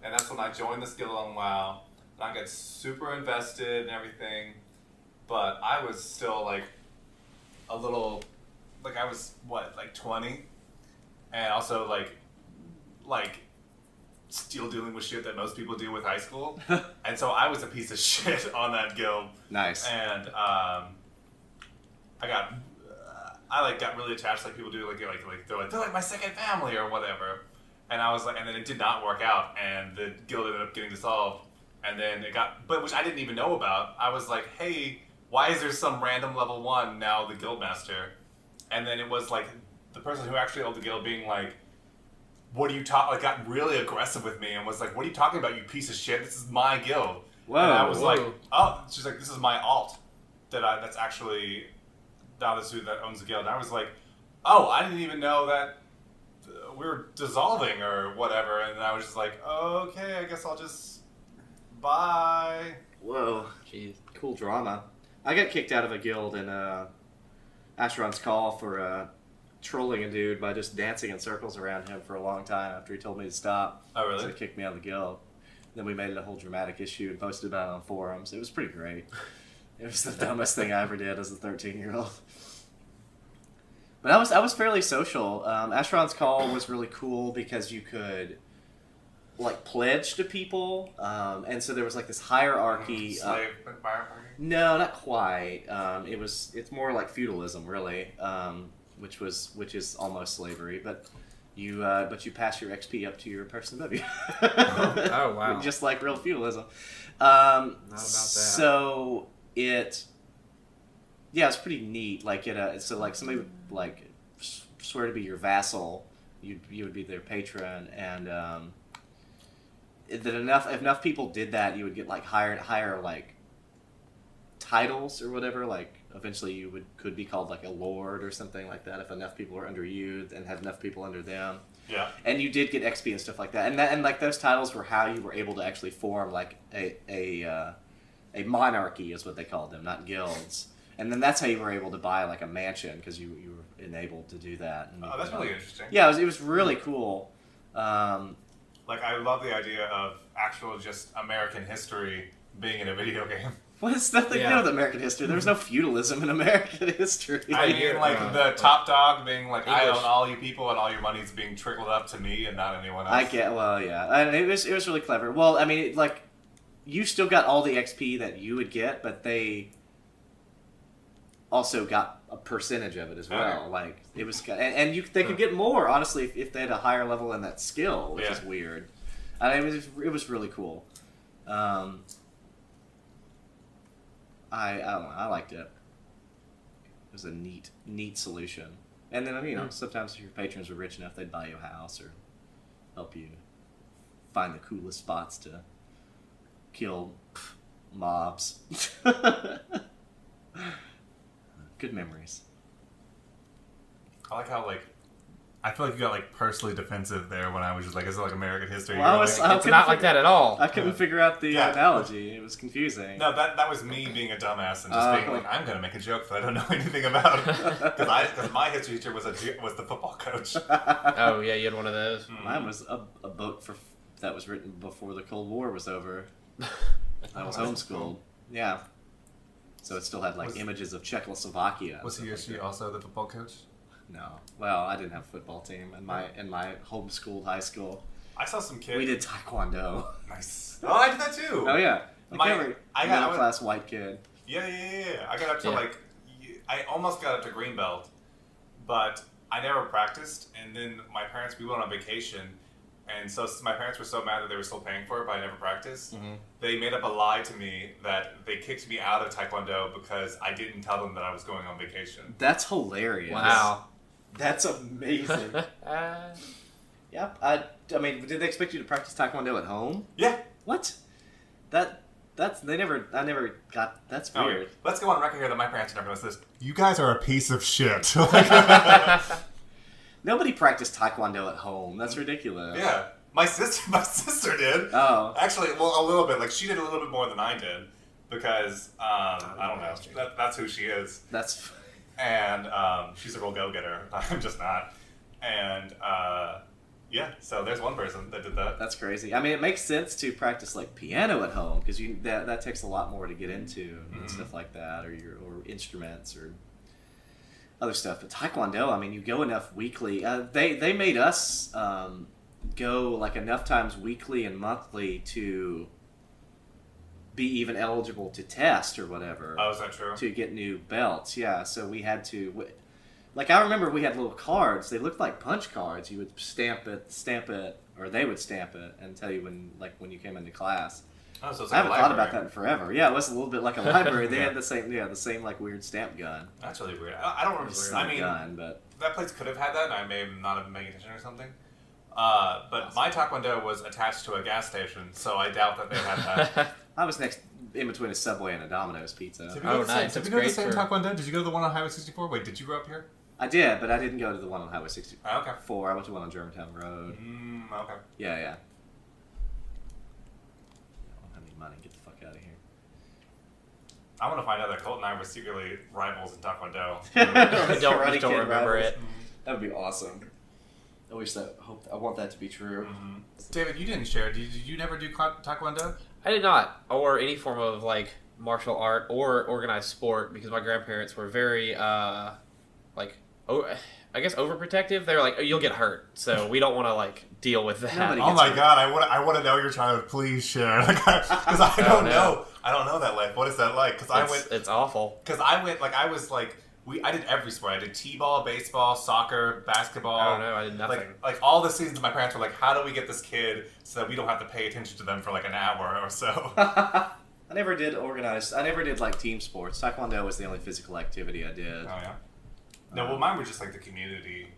and that's when I joined this guild on WoW, and I got super invested and everything, but I was still like a little, like I was what, like 20, and also like still dealing with shit that most people do with high school. And so I was a piece of shit on that guild. Nice. And I got really attached, like people do, they're like my second family or whatever. And I was like, and then it did not work out, and the guild ended up getting dissolved. And then which I didn't even know about. I was like, hey, why is there some random level 1 now the guild master? And then it was like the person who actually owned the guild being like, what are you got really aggressive with me and was like, what are you talking about, you piece of shit? This is my guild. Whoa. And I was like, oh, she's like, this is my alt that's actually now this dude that owns the guild. And I was like, oh, I didn't even know that we were dissolving or whatever. And I was just like, okay, I guess I'll just bye. Whoa. Jeez. Cool drama. I got kicked out of a guild in Asheron's Call for trolling a dude by just dancing in circles around him for a long time after he told me to stop. Oh, really? So he kicked me out of the guild. Then we made it a whole dramatic issue and posted about it on forums. It was pretty great. It was the dumbest thing I ever did as a 13-year-old. But I was fairly social. Asheron's Call was really cool because you could pledge to people, and so there was this hierarchy. Slave hierarchy? No, not quite. It's more like feudalism, really, which is almost slavery, but you pass your XP up to your person above you. Oh wow! Just like real feudalism. Not about that. So it's pretty neat. So somebody would swear to be your vassal, you would be their patron, and that if enough people did that, you would get higher titles or whatever. Eventually you could be called a lord or something like that if enough people were under you and had enough people under them. Yeah. And you did get XP and stuff like that. And those titles were how you were able to actually form a monarchy is what they called them, not guilds. And then that's how you were able to buy a mansion because you were enabled to do that. And, Oh, that's really interesting. Yeah, it was really cool. I love the idea of actual just American history being in a video game. Well, it's nothing new with American history. There was no feudalism in American history. I mean, the top dog being I English. own all you people and all your money's being trickled up to me and not anyone else. And it was really clever. Well, I mean, you still got all the XP that you would get, but they also got a percentage of it as well. It was, and they could get more honestly if they had a higher level in that skill, which is weird. And it was really cool. I don't know. I liked it. It was a neat solution. And then sometimes if your patrons were rich enough, they'd buy you a house or help you find the coolest spots to kill mobs. Good memories. I like how I feel like you got personally defensive there when I was just is it American history? Well, It's not like that at all. I couldn't figure out the analogy. It was confusing. No, that was me being a dumbass and just being I'm gonna make a joke that I don't know anything about because my history teacher was the football coach. Oh yeah, you had one of those. Mine was a book that was written before the Cold War was over. I was homeschooled. Yeah. So it still had images of Czechoslovakia. Was he or she also the football coach? No. Well, I didn't have a football team in my homeschooled high school. I saw some kids. We did taekwondo. Nice. Oh, I did that too. Oh yeah. Every I middle class white kid. Yeah. I got up to I almost got up to green belt, but I never practiced. And then we went on vacation, and so my parents were so mad that they were still paying for it, but I never practiced. Mm-hmm. They made up a lie to me that they kicked me out of taekwondo because I didn't tell them that I was going on vacation. That's hilarious. Wow. That's amazing. Yep. I mean, did they expect you to practice taekwondo at home? Yeah. What? I never got. That's weird. Let's go on record here that my parents never noticed this. You guys are a piece of shit. Nobody practiced taekwondo at home. That's ridiculous. Yeah. My sister did. Oh. Actually, well, a little bit. She did a little bit more than I did because I don't know. That's who she is. And she's a real go-getter. I'm just not. And so there's one person that did that. That's crazy. I mean, it makes sense to practice piano at home because that takes a lot more to get into and stuff like that, or instruments or. other stuff. But Taekwondo, I mean, you go enough weekly. They made us go like enough times weekly and monthly to be even eligible to test or whatever. Oh, is that true? To get new belts, yeah. So we had to, like, I remember we had little cards. They looked like punch cards. You would stamp it, or they would stamp it and tell you when you came into class. Oh, so it's I like haven't a thought library. about that in forever. Yeah, it was a little bit like a library. They Yeah. had the same like weird stamp gun. That's really weird. I don't remember. It's I not a mean, gun, but that place could have had that, and I may not have been paying attention or something. But my Taekwondo was attached to a gas station, so I doubt that they had that. I was next in between a Subway and a Domino's pizza. Did we Oh, go to the nice. same, That's did we go to the great same for- Taekwondo? Did you go to the one on Highway 64? Wait, did you grow up here? I did, but I didn't go to the one on Highway 64. Oh, okay. I went to one on Germantown Road. Okay. Yeah. I don't have any money. Get the fuck out of here. I want to find out that Colt and I were secretly rivals in Taekwondo. I don't Karate Kid remember rivals. it. That would be awesome. I want that to be true. Mm-hmm. David, you didn't share. Did you never do Taekwondo? I did not, or any form of like martial art or organized sport, because my grandparents were very I guess overprotective. They were like, oh, you'll get hurt, so we don't want to like deal with that. Nobody Oh gets my hurt. God! I want to know your childhood. Please share, because I don't know. I don't know that life. What is that like? Because It's awful. I did every sport. I did t-ball, baseball, soccer, basketball. I don't know. I did nothing. Like all the seasons, my parents were like, "How do we get this kid so that we don't have to pay attention to them for like an hour or so?" I never did like team sports. Taekwondo was the only physical activity I did. Oh yeah. No, well, mine were just like the community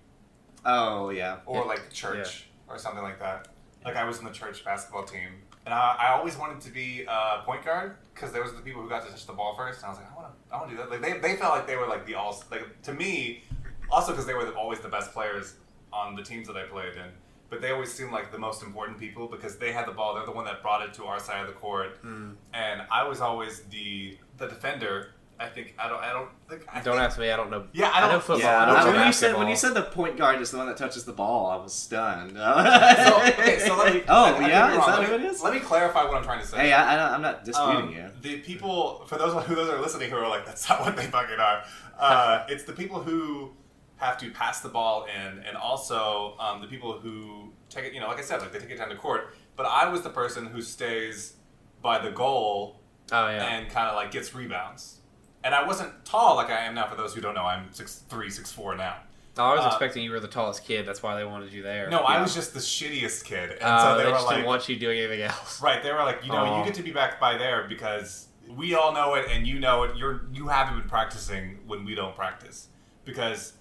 Oh yeah. or like church or something like that. Like I was in the church basketball team, and I always wanted to be a point guard because there was the people who got to touch the ball first, and I was like, I want to do that. Like they felt like they were like the all like to me, also because they were always the best players on the teams that I played in. But they always seemed like the most important people because they had the ball. They're the one that brought it to our side of the court, and I was always the defender. I think I don't think. Don't ask me. I don't know. Yeah, I don't know football. Yeah, I don't know when basketball. you said the point guard is the one that touches the ball, I was stunned. So let me. Oh I could be yeah, is wrong. that Let who me- it is? Let me clarify what I'm trying to say. Hey, I'm not disputing you. The people, for those who are listening, who are like, that's not what they fucking are. It's the people who have to pass the ball in, and also the people who take it. You know, like I said, like they take it down to court. But I was the person who stays by the goal Oh yeah. and kind of like gets rebounds. And I wasn't tall like I am now. For those who don't know, I'm 6'3", 6'4" now. Oh, I was expecting you were the tallest kid. That's why they wanted you there. No, I was just the shittiest kid, and so they they were just like, didn't want you doing anything else. right? They were like, you know, Aw. you get to be back by there because we all know it, and you know it. You haven't been practicing when we don't practice because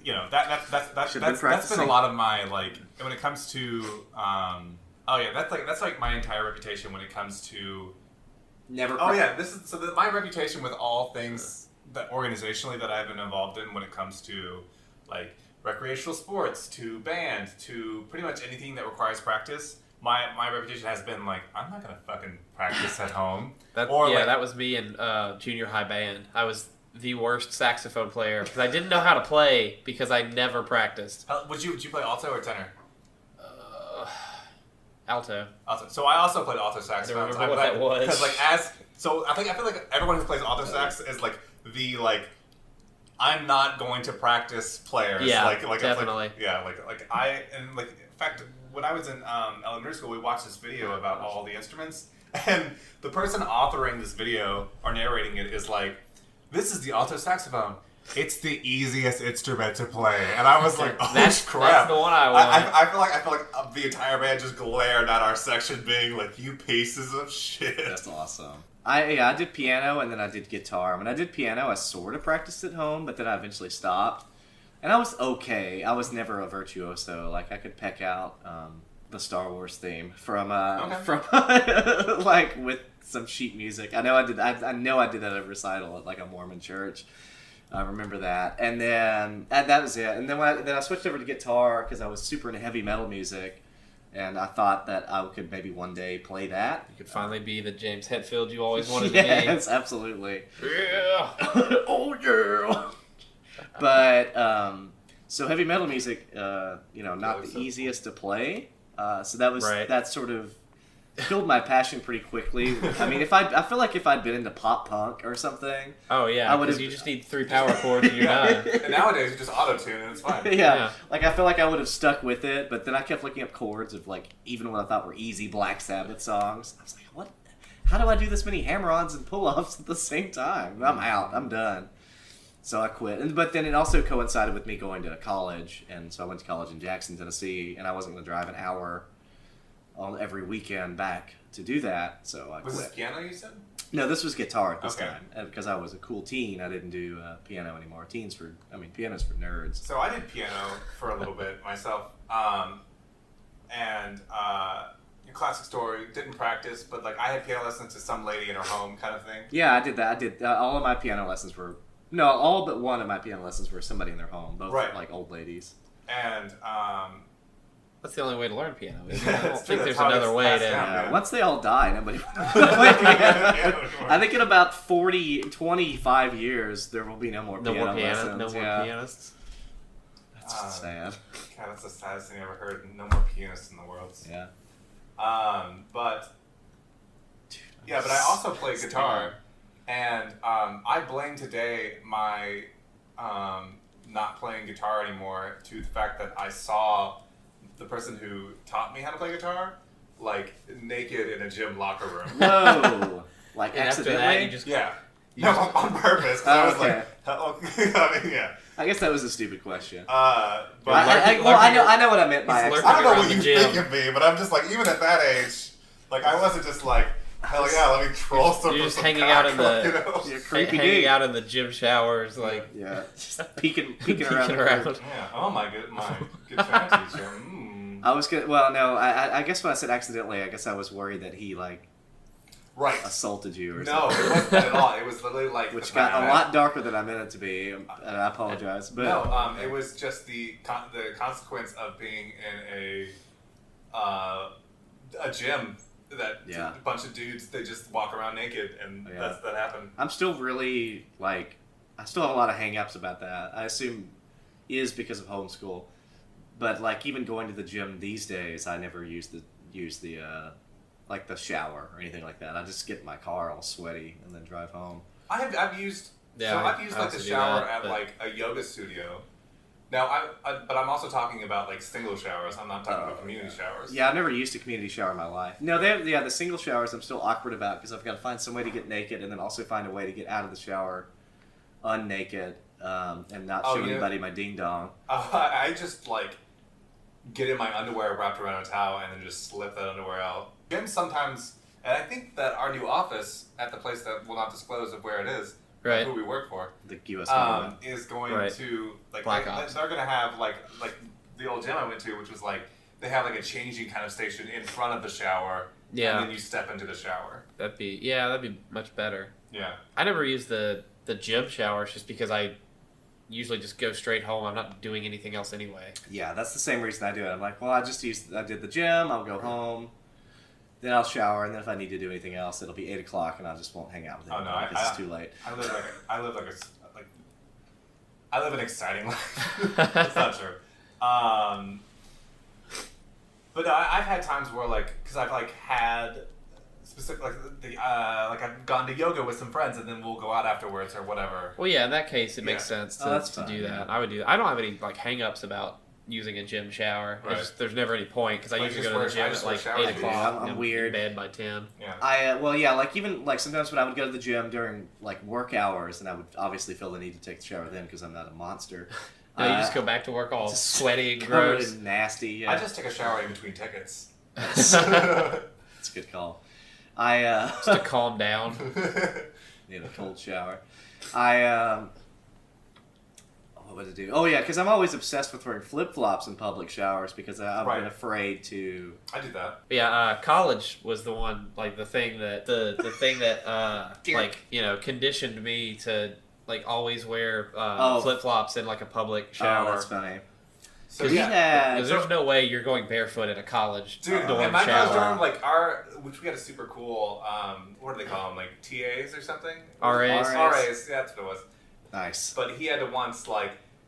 you know that's Should've been been a practicing. lot of my like when it comes to that's like my entire reputation when it comes to Never. oh yeah my reputation with all things that organizationally that I've been involved in when it comes to like recreational sports to band to pretty much anything that requires practice. My reputation has been like I'm not gonna fucking practice at home. That was me in junior high band. I was the worst saxophone player because I didn't know how to play because I never practiced. Would you play alto or tenor? Alto. Alto. So I also played alto sax. I don't remember what that was. Because I feel like everyone who plays alto sax is like the I'm not going to practice players. Yeah, like definitely. In fact, when I was in elementary school, we watched this video about all the instruments, and the person authoring this video or narrating it is like, "This is the alto saxophone. It's the easiest instrument to play," and I was like, "Oh That's crap!" the one I want. I feel like the entire band just glared at our section, being like, "You pieces of shit." That's awesome. I did piano and then I did guitar. When I did piano, I sort of practiced at home, but then I eventually stopped. And I was okay. I was never a virtuoso. Like I could peck out the Star Wars theme from like with some sheet music. I know I did. I know I did that at a recital at like a Mormon church. I remember that. And then that was it. And then then I switched over to guitar because I was super into heavy metal music. And I thought that I could maybe one day play that. You could finally be the James Hetfield you always wanted Yes, absolutely. to be. Yeah. Oh yeah. But so heavy metal music, not the easiest to play. So that was Right. that sort of killed my passion pretty quickly. I mean, I feel like if I'd been into pop punk or something. Oh yeah, because you just need 3 power chords and you're done. And nowadays you just auto-tune and it's fine. Yeah. Like I feel like I would have stuck with it, but then I kept looking up chords of like even what I thought were easy Black Sabbath songs. I was like, what? How do I do this many hammer-ons and pull-ups at the same time? I'm out. I'm done. So I quit. But then it also coincided with me going to college, and so I went to college in Jackson, Tennessee, and I wasn't going to drive an hour on every weekend back to do that, so I quit. Was this piano you said? No, this was guitar at this time. Because I was a cool teen, I didn't do piano anymore. Piano's for nerds. So I did piano for a little bit myself, and classic story. Didn't practice, but like I had piano lessons to some lady in her home, kind of thing. Yeah, I did that. I did all of my piano lessons were all but one of my piano lessons were somebody in their home, both like old ladies. And that's the only way to learn piano. Isn't it? I don't That's think true, there's that's how another it's way passed to. down. Once they all die, nobody will play piano. I think in about 25 years there will be no more piano lessons. No more pianists. That's sad. God, that's the saddest thing I ever heard. No more pianists in the world. Yeah. But I also play guitar, and I blame today my not playing guitar anymore to the fact that I saw the person who taught me how to play guitar like naked in a gym locker room. Whoa! Like And after accidentally? that, you just on purpose. 'Cause I was like, I mean, yeah. I guess that was a stupid question. But I know what I meant by He's accident. I don't know around what the you gym. think of me, but I'm just like, even at that age, like I wasn't just like, hell yeah, let me troll some. You're just some hanging cock, out in the- you know? You're creepy hanging dude. out in the gym showers, like Yeah, just peeking peeking around. around. Yeah. Oh my guitar teacher. I was good. Well, no, I guess when I said accidentally, I guess I was worried that he like Right. assaulted you or No, something. it wasn't that at all. It was literally like Which the got fact a that- lot darker than I meant it to be, and I apologize. But No, it was just the consequence of being in a gym that Yeah. a bunch of dudes they just walk around naked and Yeah. that happened. I'm still really like, I still have a lot of hang-ups about that. I assume is because of homeschool, but like even going to the gym these days, I never use the like the shower or anything like that. I just get in my car all sweaty and then drive home. I've used Yeah, I've used I like the also do shower that, at but- like a yoga studio. Now but I'm also talking about like single showers. I'm not talking about community showers. Yeah, I've never used a community shower in my life. No, the single showers I'm still awkward about because I've got to find some way to get naked and then also find a way to get out of the shower unnaked and not show anybody my ding dong. I just like get in my underwear wrapped around a towel and then just slip that underwear out. Gyms sometimes, and I think that our new office at the place that will not disclose of where it is, Right. who we work for, The U.S. government. is going Right. to like Black they're Ops. going to have like the old gym I went to, which was like they have like a changing kind of station in front of the shower. Yeah. And then you step into the shower. That'd be much better. Yeah. I never use the gym showers just because I usually just go straight home. I'm not doing anything else anyway. Yeah, that's the same reason I do it. I'm like, well, I did the gym, I'll go home, then I'll shower, and then if I need to do anything else, it'll be 8 o'clock, and I just won't hang out with Oh, no, anyone because it's too late. I live an exciting life. That's not true. But no, I've had times where because I've had specific like I've gone to yoga with some friends and then we'll go out afterwards or whatever. Well, yeah, in that case, it makes Yeah. sense that's to fine, do that. yeah. I would do that. I don't have any hang-ups about using a gym shower. Right. There's never any point because I Like, usually just go to the wear- I gym just at wear like shower 8 shoes. o'clock. I'm and weird. In bed by 10. Yeah, like sometimes when I would go to the gym during like work hours, and I would obviously feel the need to take the shower then because I'm not a monster. No, you just go back to work all just sweaty and covered gross. in nasty. Yeah. I just take a shower in between tickets. That's a good call. Just to calm down. Need a cold shower. What would I do? Oh yeah, because I'm always obsessed with wearing flip flops in public showers because I've Right. been afraid to. I do that. Yeah, college was the one, like the thing that conditioned me to like always wear flip flops in like a public Oh, shower. that's funny. So We had. Because there's no way you're going barefoot in a college Dude, dorm in my shower. college dorm, which we had a super cool, what do they call them, like TAs or something? RAs. RAs, yeah, that's what it was. Nice. But he had to once,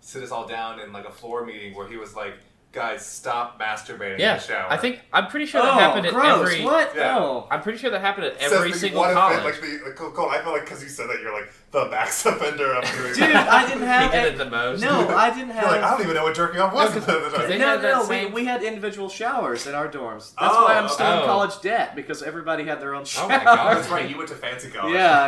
sit us all down in, a floor meeting where he was like, guys, stop masturbating in Yeah, the shower. I'm pretty sure that happened at gross. every. What? Yeah. Oh. I'm pretty sure that happened at Says every the single one college. offense, Cole, I feel like because you said that, you're like the max offender of doing Dude, that. I didn't have He did it the most. No, I didn't have. You're like, I don't even know what jerking off was. No, 'cause they No, had that no, same- we had individual showers in our dorms. That's Oh, why I'm still in oh. college debt, because everybody had their own shower. Oh my God. That's right, you went to fancy college. Yeah.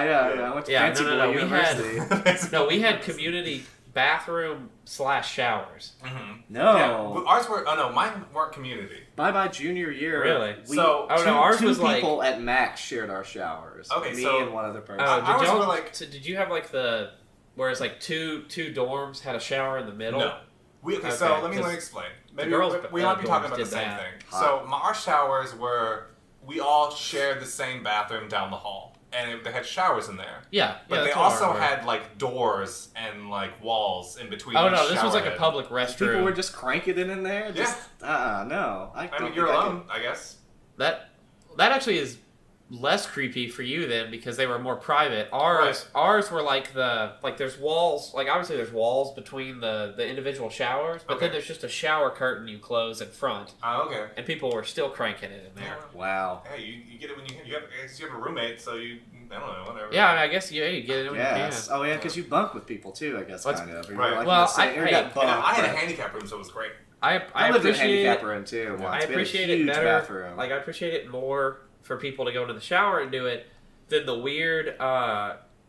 I went to Yeah, Fancy no, Boy we University. No, we had community bathroom / showers. Mm-hmm. No. Yeah, well, ours were. Oh no, mine weren't community. By my junior year, Really? we, So- Oh, two, no, ours two was like- people at max shared our showers. Okay, me so- and one other person. Did ours y'all were like- did you have like the whereas like two dorms had a shower in the middle? No. So let me 'cause explain. Maybe girls' we might be talking dorms about the did same that. thing. Huh. So our showers were, we all shared the same bathroom down the hall, and they had showers in there. Yeah, But yeah, they that's what also ours were. had like doors and like walls in between. Oh each no, this was like shower a head. public restroom. People were just cranking it in there. Just, no. I don't mean, you're think I alone, I guess. That actually is less creepy for you then because they were more private. Ours were like there's walls, like obviously there's walls between the indivial showers, but Okay. then there's just a shower curtain you close in front, Oh, okay. and people were still cranking it in there. could. Wow. Hey, you get it when you have a roommate, so you I don't know, whatever. Yeah, I mean, I guess you get it when Yes. you can. Oh yeah, because you bunk with people too. I guess What's- kind of. Or right. You're like Well, in the same- I- or hey, got And bunk, I had a but- handicap room, so it was great. I lived in a appreciate handicap room too. Once. I We had a appreciate it huge better. bathroom. Like I appreciate it more for people to go into the shower and do it than the weird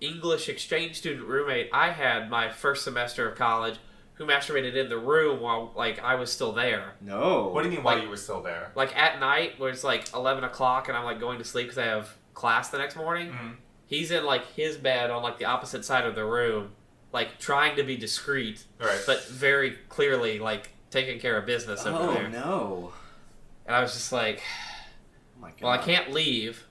English exchange student roommate I had my first semester of college who masturbated in the room while like I was still there. No. What do you mean while you were still there? Like at night where it's like 11 o'clock and I'm like going to sleep because I have class the next morning. Mm-hmm. He's in like his bed on like the opposite side of the room, like trying to be discreet, Right. but very clearly like taking care of business over Oh there. no. And I was just like, Oh my god. well, I can't leave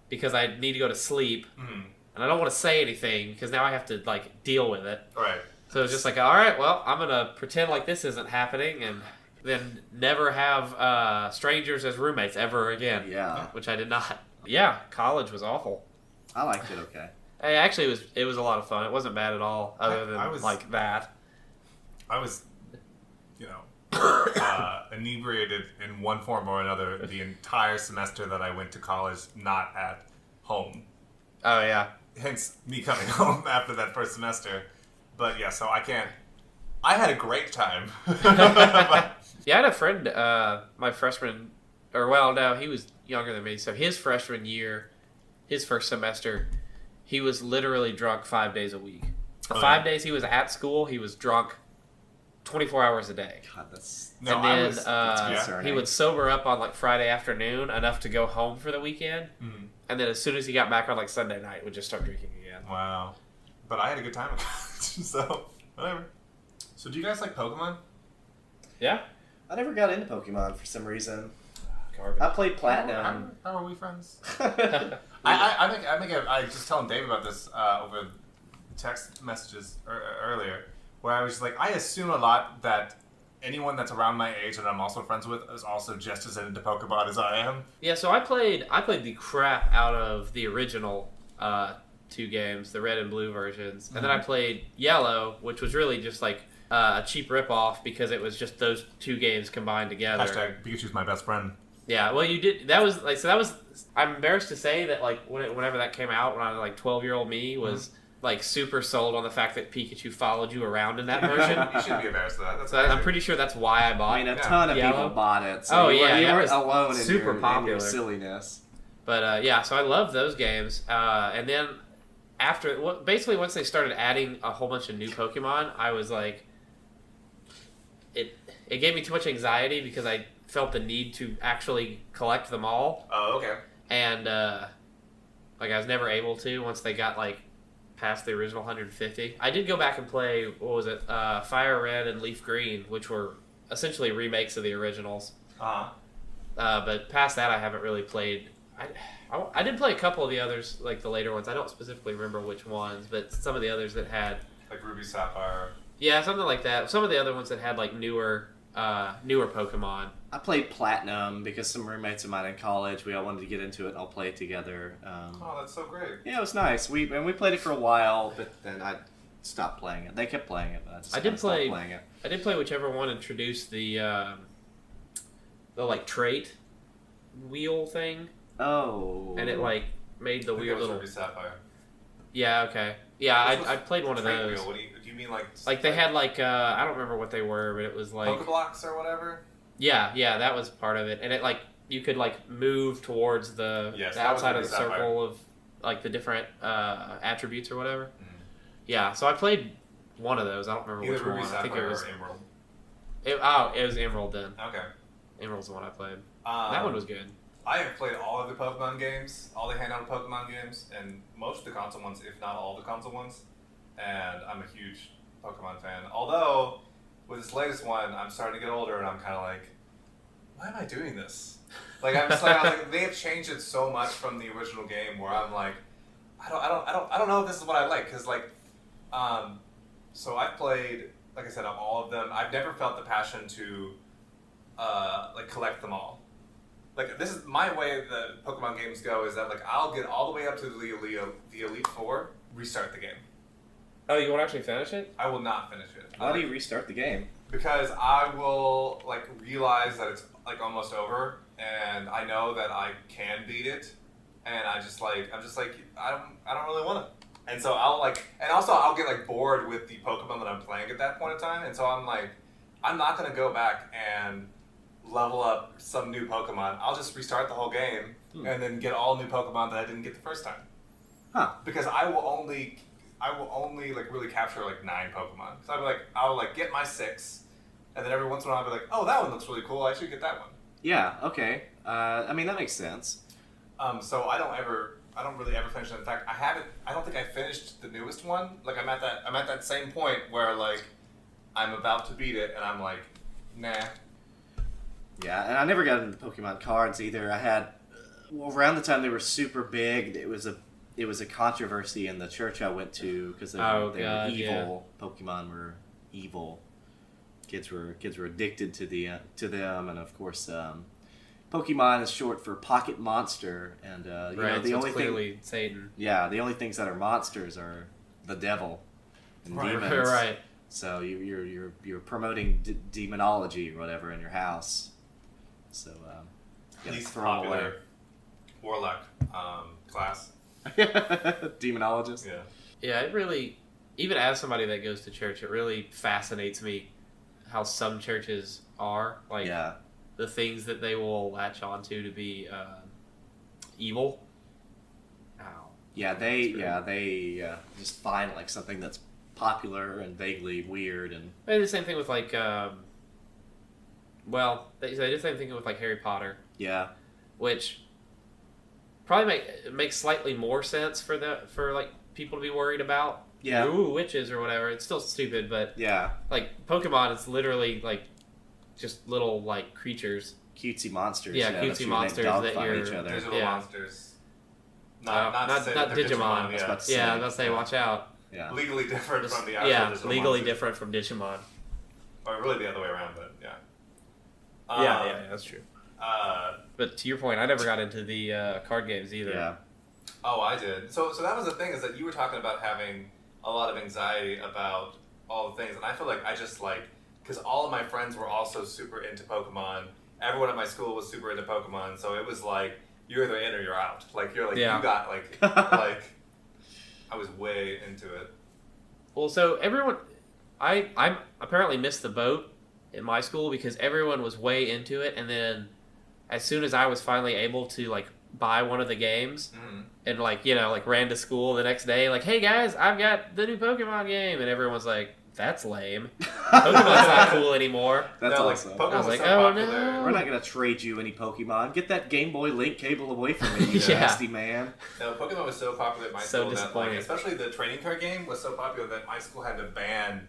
because I need to go to sleep, Mm-hmm. and I don't want to say anything because now I have to like deal with it. Right. So it's just like, all right, well, I'm gonna pretend like this isn't happening, and then never have strangers as roommates ever again. Yeah. Which I did not. Yeah, college was awful. I liked it. Okay. Hey, actually, it was a lot of fun. It wasn't bad at all, other than I was- like that. I was, inebriated in one form or another the entire semester that I went to college, not at home. Oh yeah. Hence me coming home after that first semester. But yeah, so I can't. I had a great time. Yeah, I had a friend, my freshman, or well, no, he was younger than me. So his freshman year, his first semester, he was literally drunk 5 days a week. For Oh, 5 yeah. days he was at school, he was drunk 24 hours a day. God, that's No, and I then was. that's yeah. concerning. he would sober up on like Friday afternoon enough to go home for the weekend. Mhm. And then as soon as he got back on like Sunday night, would just start drinking again. Wow. But I had a good time at college, so whatever. So do you guys like Pokemon? Yeah. I never got into Pokemon for some reason. Garbage. I played Platinum. How are we friends? yeah. I just telling Dave about this over text messages earlier, where I was just like, I assume a lot that anyone that's around my age and I'm also friends with is also just as into Pokemon as I am. Yeah, so I played the crap out of the original two games, the red and blue versions, and then I played Yellow, which was really just like a cheap ripoff because it was just those two games combined together. Hashtag Pikachu's my best friend. Yeah, well, you did. That was like so. That was. I'm embarrassed to say that like whenever that came out, when I was like 12-year-old me was like super sold on the fact that Pikachu followed you around in that version. You shouldn't be embarrassed of that. That's So I'm amazing. pretty sure that's why I bought. I mean, a it. ton of Yellow. people bought it. So Oh, you yeah, you that weren't was alone in super your popular. silliness. But yeah, so I loved those games, and then after basically once they started adding a whole bunch of new Pokemon, I was like, it gave me too much anxiety because I felt the need to actually collect them all, Oh, okay. and like I was never able to once they got like past the original 150. I did go back and play what was it, Fire Red and Leaf Green, which were essentially remakes of the originals. Uh-huh. But past that, I haven't really played. I did play a couple of the others, like the later ones. I don't specifically remember which ones, but some of the others that had, Like Ruby Sapphire. yeah, something like that. Some of the other ones that had like newer Pokemon. I played Platinum because some roommates of mine in college, we all wanted to get into it and all play it together. Oh, that's so great. Yeah, it was nice. We played it for a while, but then I stopped playing it. They kept playing it, but I just I did kinda stopped play- playing it. I did play whichever one introduced the the like trait wheel thing, Oh. and it like made the I think weird that was little. Ruby Sapphire. Yeah. Okay. Yeah, This was I played one of Trait those. wheel. What do you mean like? Like they had like I don't remember what they were, but it was like Pokeblocks or whatever. yeah, that was part of it, and it like you could like move towards the, Yes, the that was outside of Ruby the Sapphire. circle of like the different attributes or whatever. Mhm. Yeah, so I played one of those. I don't remember Either which Ruby one. I think it Sapphire was or Emerald. it was Emerald then. Okay. Emerald's the one I played. Um, That one was good. I have played all of the Pokemon games, all the handheld Pokemon games, and most of the console ones, if not all the console ones. And I'm a huge Pokemon fan. Although, with this latest one, I'm starting to get older, and I'm kind of like, why am I doing this? Like I'm just like, I was like, they have changed it so much from the original game, where I'm like, I don't know if this is what I like, because like, so I've played, like I said, all of them. I've never felt the passion to, like collect them all. Like this is my way the Pokemon games go, is that like I'll get all the way up to the Elite Four, restart the game. Oh, you want to actually finish it? I will not finish it. Why do you restart the game? Because I will like realize that it's like almost over, and I know that I can beat it, and I'm just like I don't really want to, and so I'll like, and also I'll get like bored with the Pokemon that I'm playing at that point in time, and so I'm like, I'm not gonna go back and level up some new Pokemon. I'll just restart the whole game and then get all new Pokemon that I didn't get the first time. Huh. Because I will only like really capture like 9 Pokemon. So I'll like get my 6, and then every once in a while I'll be like, oh, that one looks really cool. I should get that one. Yeah. Okay. I mean that makes sense. So I don't really ever finish it. In fact, I don't think I finished the newest one. Like I'm at that same point where like I'm about to beat it, and I'm like, nah. Yeah, and I never got into Pokemon cards either. I had around the time they were super big, it was a controversy in the church I went to because they were evil. Yeah. Pokemon were evil. Kids were addicted to them, and of course, Pokemon is short for Pocket Monster, and you know the so only it's clearly Satan. Yeah, the only things that are monsters are the devil and demons. Right. So you're promoting demonology or whatever in your house. So Least throw 'em away. popular Warlock class. Demonologist. Yeah. Yeah, it really, even as somebody that goes to church, it really fascinates me how some churches are. Like, Yeah. the things that they will latch onto to be evil. Ow. Yeah, they just find like something that's popular and vaguely weird and They do the same thing with like, they do the same thing with like Harry Potter, yeah. which probably makes slightly more sense for like people to be worried about. Yeah. Ooh, witches or whatever. It's still stupid, but Yeah. like Pokemon is literally like just little like creatures. Cutesy monsters. Yeah, that's cutesy who monsters they that dogfight you're- each other. Digital Yeah. monsters. Not to say not that they're Digimon. Digimon. I was Yeah. about to say. Yeah, that's say watch out. Yeah. Legally different from the actual Yeah, digital legally monsters. different from Digimon. Or really the other way around, but yeah. That's true. Uh, But to your point, I never got into the card games either. Yeah. oh, I did. So that was the thing, is that you were talking about having a lot of anxiety about all the things, and I feel like I just like, because all of my friends were also super into Pokemon. Everyone at my school was super into Pokemon, so it was like you're either in or you're out. Like you're like Yeah. you got like like I was way into it. Well, so everyone, I apparently missed the boat in my school because everyone was way into it, and then as soon as I was finally able to like buy one of the games Mm-hmm. and like ran to school the next day like, hey guys, I've got the new Pokemon game, and everyone's like, that's lame. Pokemon's not cool anymore. That's No, like, awesome. Pokemon I was was like, so oh popular. no. We're not gonna trade you any Pokemon. Get that Game Boy Link cable away from me, you Yeah. nasty man. No, Pokemon was so popular at my So school that, disappointing. like, especially the trading card game was so popular that my school had to ban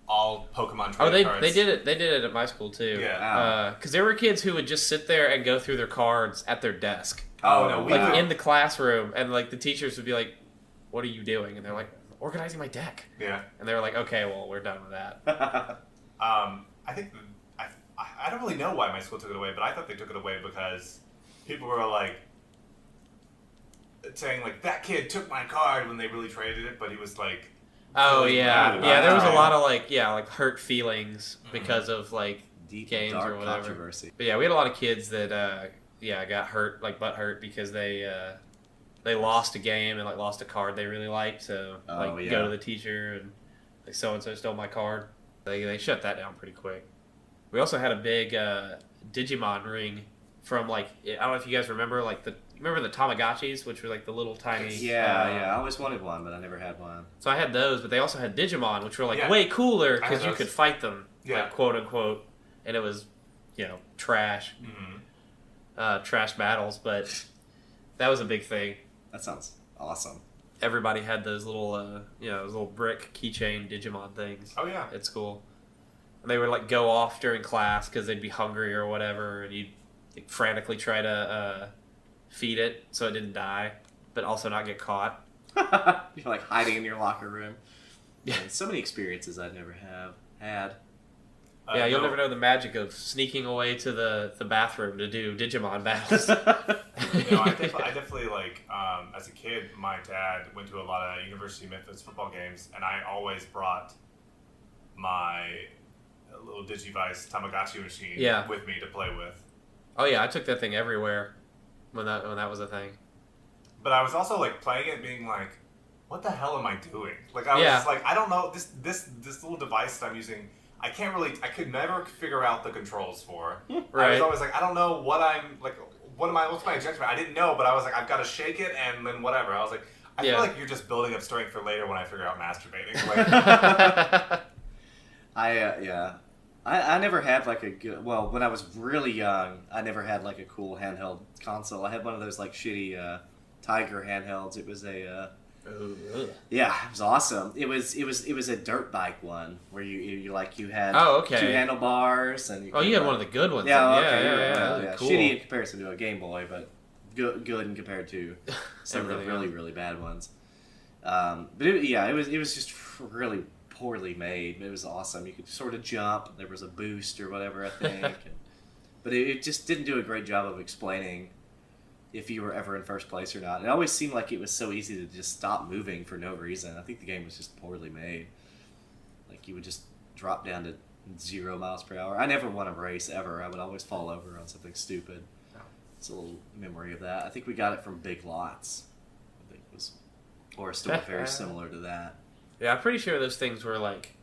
all Pokemon Oh, trading cards. they did it. They did it at my school too. Yeah. Wow. Because there were kids who would just sit there and go through their cards at their desk, Oh no, we like Wow. in the classroom, and like the teachers would be like, "What are you doing?" And they're like, "Organizing my deck." yeah. And they were like, "Okay, well, we're done with that." I think I don't really know why my school took it away, but I thought they took it away because people were like saying like that kid took my card when they really traded it, but he was like, Oh feeling yeah, bad about yeah. There was a it. lot of like hurt feelings because of like deep, games dark or whatever. controversy. But yeah, we had a lot of kids that got hurt, like butt hurt, because they lost a game and like lost a card they really liked. So go to the teacher and like so and so stole my card. They shut that down pretty quick. We also had a big Digimon ring from like I don't know if you guys remember like the Tamagotchis, which were like the little tiny. Yeah. I always wanted one, but I never had one. So I had those, but they also had Digimon, which were like Yeah. way cooler I had because you those. could fight them, Yeah. like quote unquote, and it was, trash, trash battles. But that was a big thing. That sounds awesome. Everybody had those little, those little brick keychain Digimon things Oh yeah. at school, and they would like go off during class because they'd be hungry or whatever, and you'd like, frantically try to feed it so it didn't die, but also not get caught. You're like hiding in your locker room. Yeah. Man, so many experiences I'd never had. Yeah, you'll never know the magic of sneaking away to the bathroom to do Digimon battles. I definitely like as a kid, my dad went to a lot of University of Memphis football games, and I always brought my little Digivice Tamagotchi machine with me to play with. Oh yeah, I took that thing everywhere when that was a thing. But I was also like playing it, being like, "What the hell am I doing?" Like I was just like, "I don't know this little device that I'm using. I could never figure out the controls for. Right. I was always like, I don't know what I'm like. What's my objective? I didn't know, but I was like, I've got to shake it and then whatever. I was like, I feel like you're just building up strength for later when I figure out masturbating. Like, I never had like a good. Well, when I was really young, I never had like a cool handheld console. I had one of those like shitty Tiger handhelds. It was a. Yeah, it was awesome. It was a dirt bike one where you had two handlebars and you had one of the good ones. Yeah, cool. Shitty in comparison to a Game Boy, but good in compared to some of the really else. really bad ones. But it was just really poorly made. It was awesome. You could sort of jump. There was a boost or whatever I think, but it just didn't do a great job of explaining if you were ever in first place or not. It always seemed like it was so easy to just stop moving for no reason. I think the game was just poorly made. Like you would just drop down to 0 miles per hour. I never won a race ever. I would always fall over on something stupid. It's a little memory of that. I think we got it from Big Lots. I think it was, or a store very similar to that. Yeah, I'm pretty sure those things were like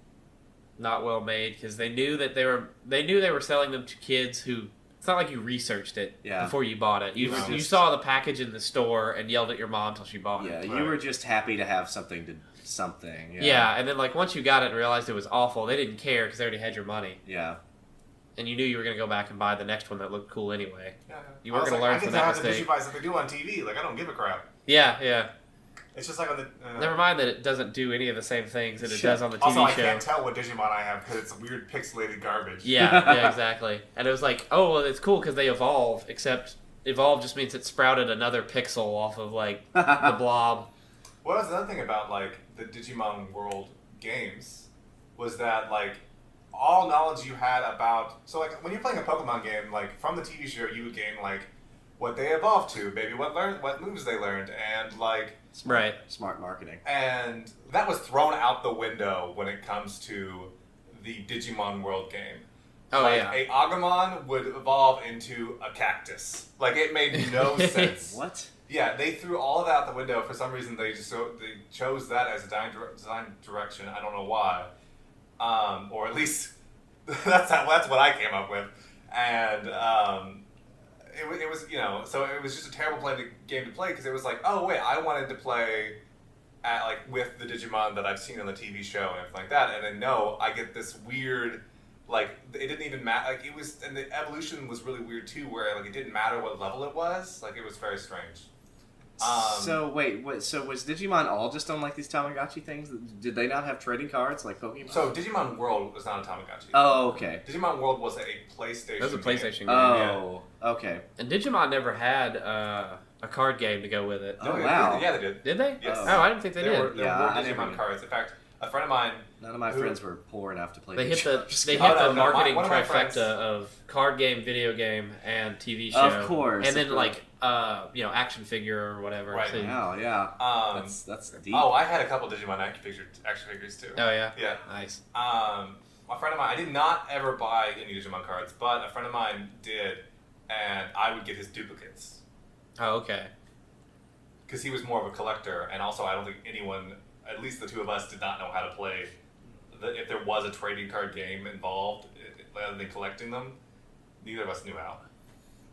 not well made because they knew they were selling them to kids who. It's not like you researched it before you bought it. You saw the package in the store and yelled at your mom till she bought it. Yeah, you were just happy to have something. Yeah, and then like once you got it and realized it was awful, they didn't care because they already had your money. Yeah. And you knew you were going to go back and buy the next one that looked cool anyway. Yeah. You weren't going to learn from that mistake. I get to have the Digivice like they do on TV. Like I don't give a crap. Yeah. It's just like on the. Never mind that it doesn't do any of the same things that it does on the TV also, I show. can't tell what Digimon I have because it's weird pixelated garbage. Yeah, exactly. And it was like, oh, well, it's cool because they evolve, except evolve just means it sprouted another pixel off of, like, the blob. What was another thing about, like, the Digimon World games was that, like, all knowledge you had about... So, like, when you're playing a Pokemon game, like, from the TV show, you would gain, like, what they evolved to, maybe what moves they learned, and, like... Smart marketing. And that was thrown out the window when it comes to the Digimon World game. Oh, like, yeah. A Agumon would evolve into a cactus. Like, it made no sense. What? Yeah, they threw all of that out the window. For some reason, they chose that as a design direction. I don't know why. Or at least, that's what I came up with. And... It was, so it was just a terrible game to play because it was like, oh wait, I wanted to play with the Digimon that I've seen on the TV show and everything like that, and then no, I get this weird, like, it didn't even matter, like, it was, and the evolution was really weird too, where, like, it didn't matter what level it was, like, it was very strange. So was Digimon all just on like these Tamagotchi things? Did they not have trading cards like Pokemon? So Digimon World was not a Tamagotchi. Oh, okay. Digimon World was a PlayStation. That was a PlayStation game. Oh, okay. And Digimon never had a card game to go with it. Oh, wow. Yeah, they did. Did they? Yes. Oh, I didn't think they did. There were I Digimon cards. In fact, a friend of mine. None of my friends were poor enough to play. They hit the no, marketing one of my friends- trifecta of card game, video game, and TV show. Of course. And then like action figure or whatever. Right. So- Wow, yeah. That's deep. Oh, I had a couple Digimon action figures too. Oh yeah. Yeah. Nice. a friend of mine, I did not ever buy any Digimon cards, but a friend of mine did, and I would get his duplicates. Oh, okay. Because he was more of a collector, and also I don't think anyone, at least the two of us, did not know how to play. If there was a trading card game involved, rather than collecting them, neither of us knew how.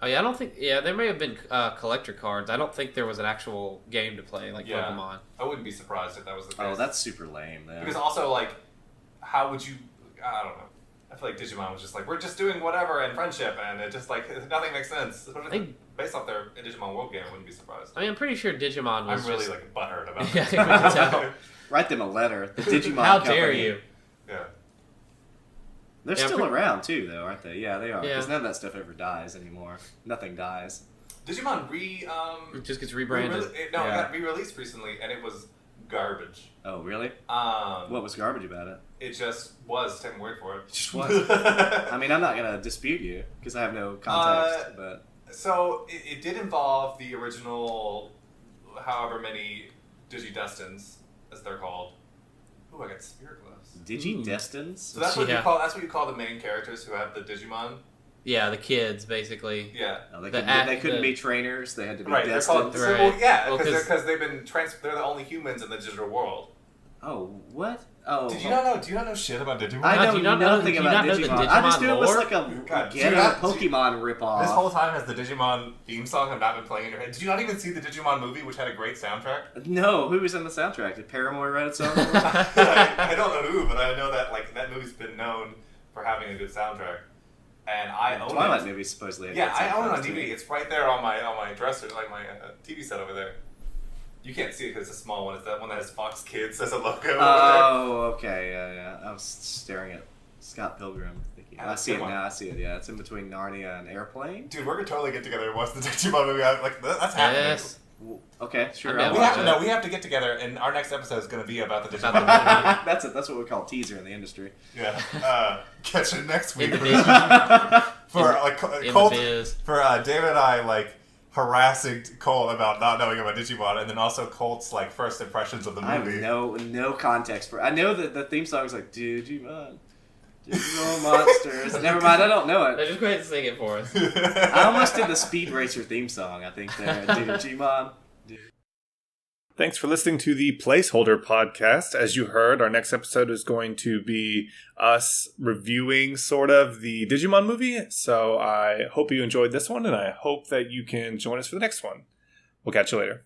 Oh yeah, I don't think. Yeah, there may have been collector cards. I don't think there was an actual game to play like Pokemon. I wouldn't be surprised if that was the case. Oh, that's super lame. Then. Because also, like, how would you? I don't know. I feel like Digimon was just like, we're just doing whatever in friendship, and it just like nothing makes sense. Based off their Digimon World game, I wouldn't be surprised. I mean, I'm pretty sure Digimon was. I'm really like butthurt about Yeah, it. you can tell. Write them a letter. The Digimon How company. dare you? Yeah. They're still around too, though, aren't they? Yeah, they are. Yeah. Because none of that stuff ever dies anymore. Nothing dies. Digimon It just gets rebranded. it got re-released recently, and it was garbage. Oh, really? What was garbage about it? It just was. Take my word for it. It just was. I mean, I'm not gonna dispute you because I have no context, but So it did involve the original, however many Digidestins, as they're called. Ooh, I got spirit gloves. Digidestins? So that's what you call. That's what you call the main characters who have the Digimon. Yeah, the kids basically. Yeah. No, they couldn't be trainers. They had to be Right. destined. They're called. Well, yeah, because they've been they're the only humans in the digital world. Oh, what? Oh. Did you not know? Do you not know shit about Digimon? I know do you not know- nothing do you about not know the Digimon. I just Digimon knew it was lore? like a God, ghetto Pokemon ripoff. This whole time has the Digimon theme song have not been playing in your head. Did you not even see the Digimon movie, which had a great soundtrack? No, who was in the soundtrack? Did Paramore write its own? I don't know who, but I know that like that movie's been known for having a good soundtrack, and I own Twilight it. movie supposedly. Had Yeah, good I own it on soundtracks, too. DVD. It's right there on my dresser, like my TV set over there. You can't see it because it's a small one. It's that one that has Fox Kids as a logo. Oh, okay, yeah. I was staring at Scott Pilgrim. Thinking, Yeah, I see it good one. now. I see it. Yeah, it's in between Narnia and Airplane. Dude, we're gonna totally get together and watch the Digimon movie. Like that's happening. Yes. Okay, sure. I'm I'll down We with watch have, it. no, we have to get together, and our next episode is going to be about the About Digimon the movie. That's it. That's what we call teaser in the industry. Yeah. Catch it next week In the biz. for In Colt, the biz. for David and I like harassing Colt about not knowing about Digimon, and then also Colt's like first impressions of the I have movie. no context for. I know that the theme song is like Digimon monsters. Never mind, I don't know No, it. just go ahead and sing it for us. I almost did the Speed Racer theme song. I think there, Digimon. Thanks for listening to the Placeholder podcast. As you heard, our next episode is going to be us reviewing sort of the Digimon movie. So I hope you enjoyed this one, and I hope that you can join us for the next one. We'll catch you later.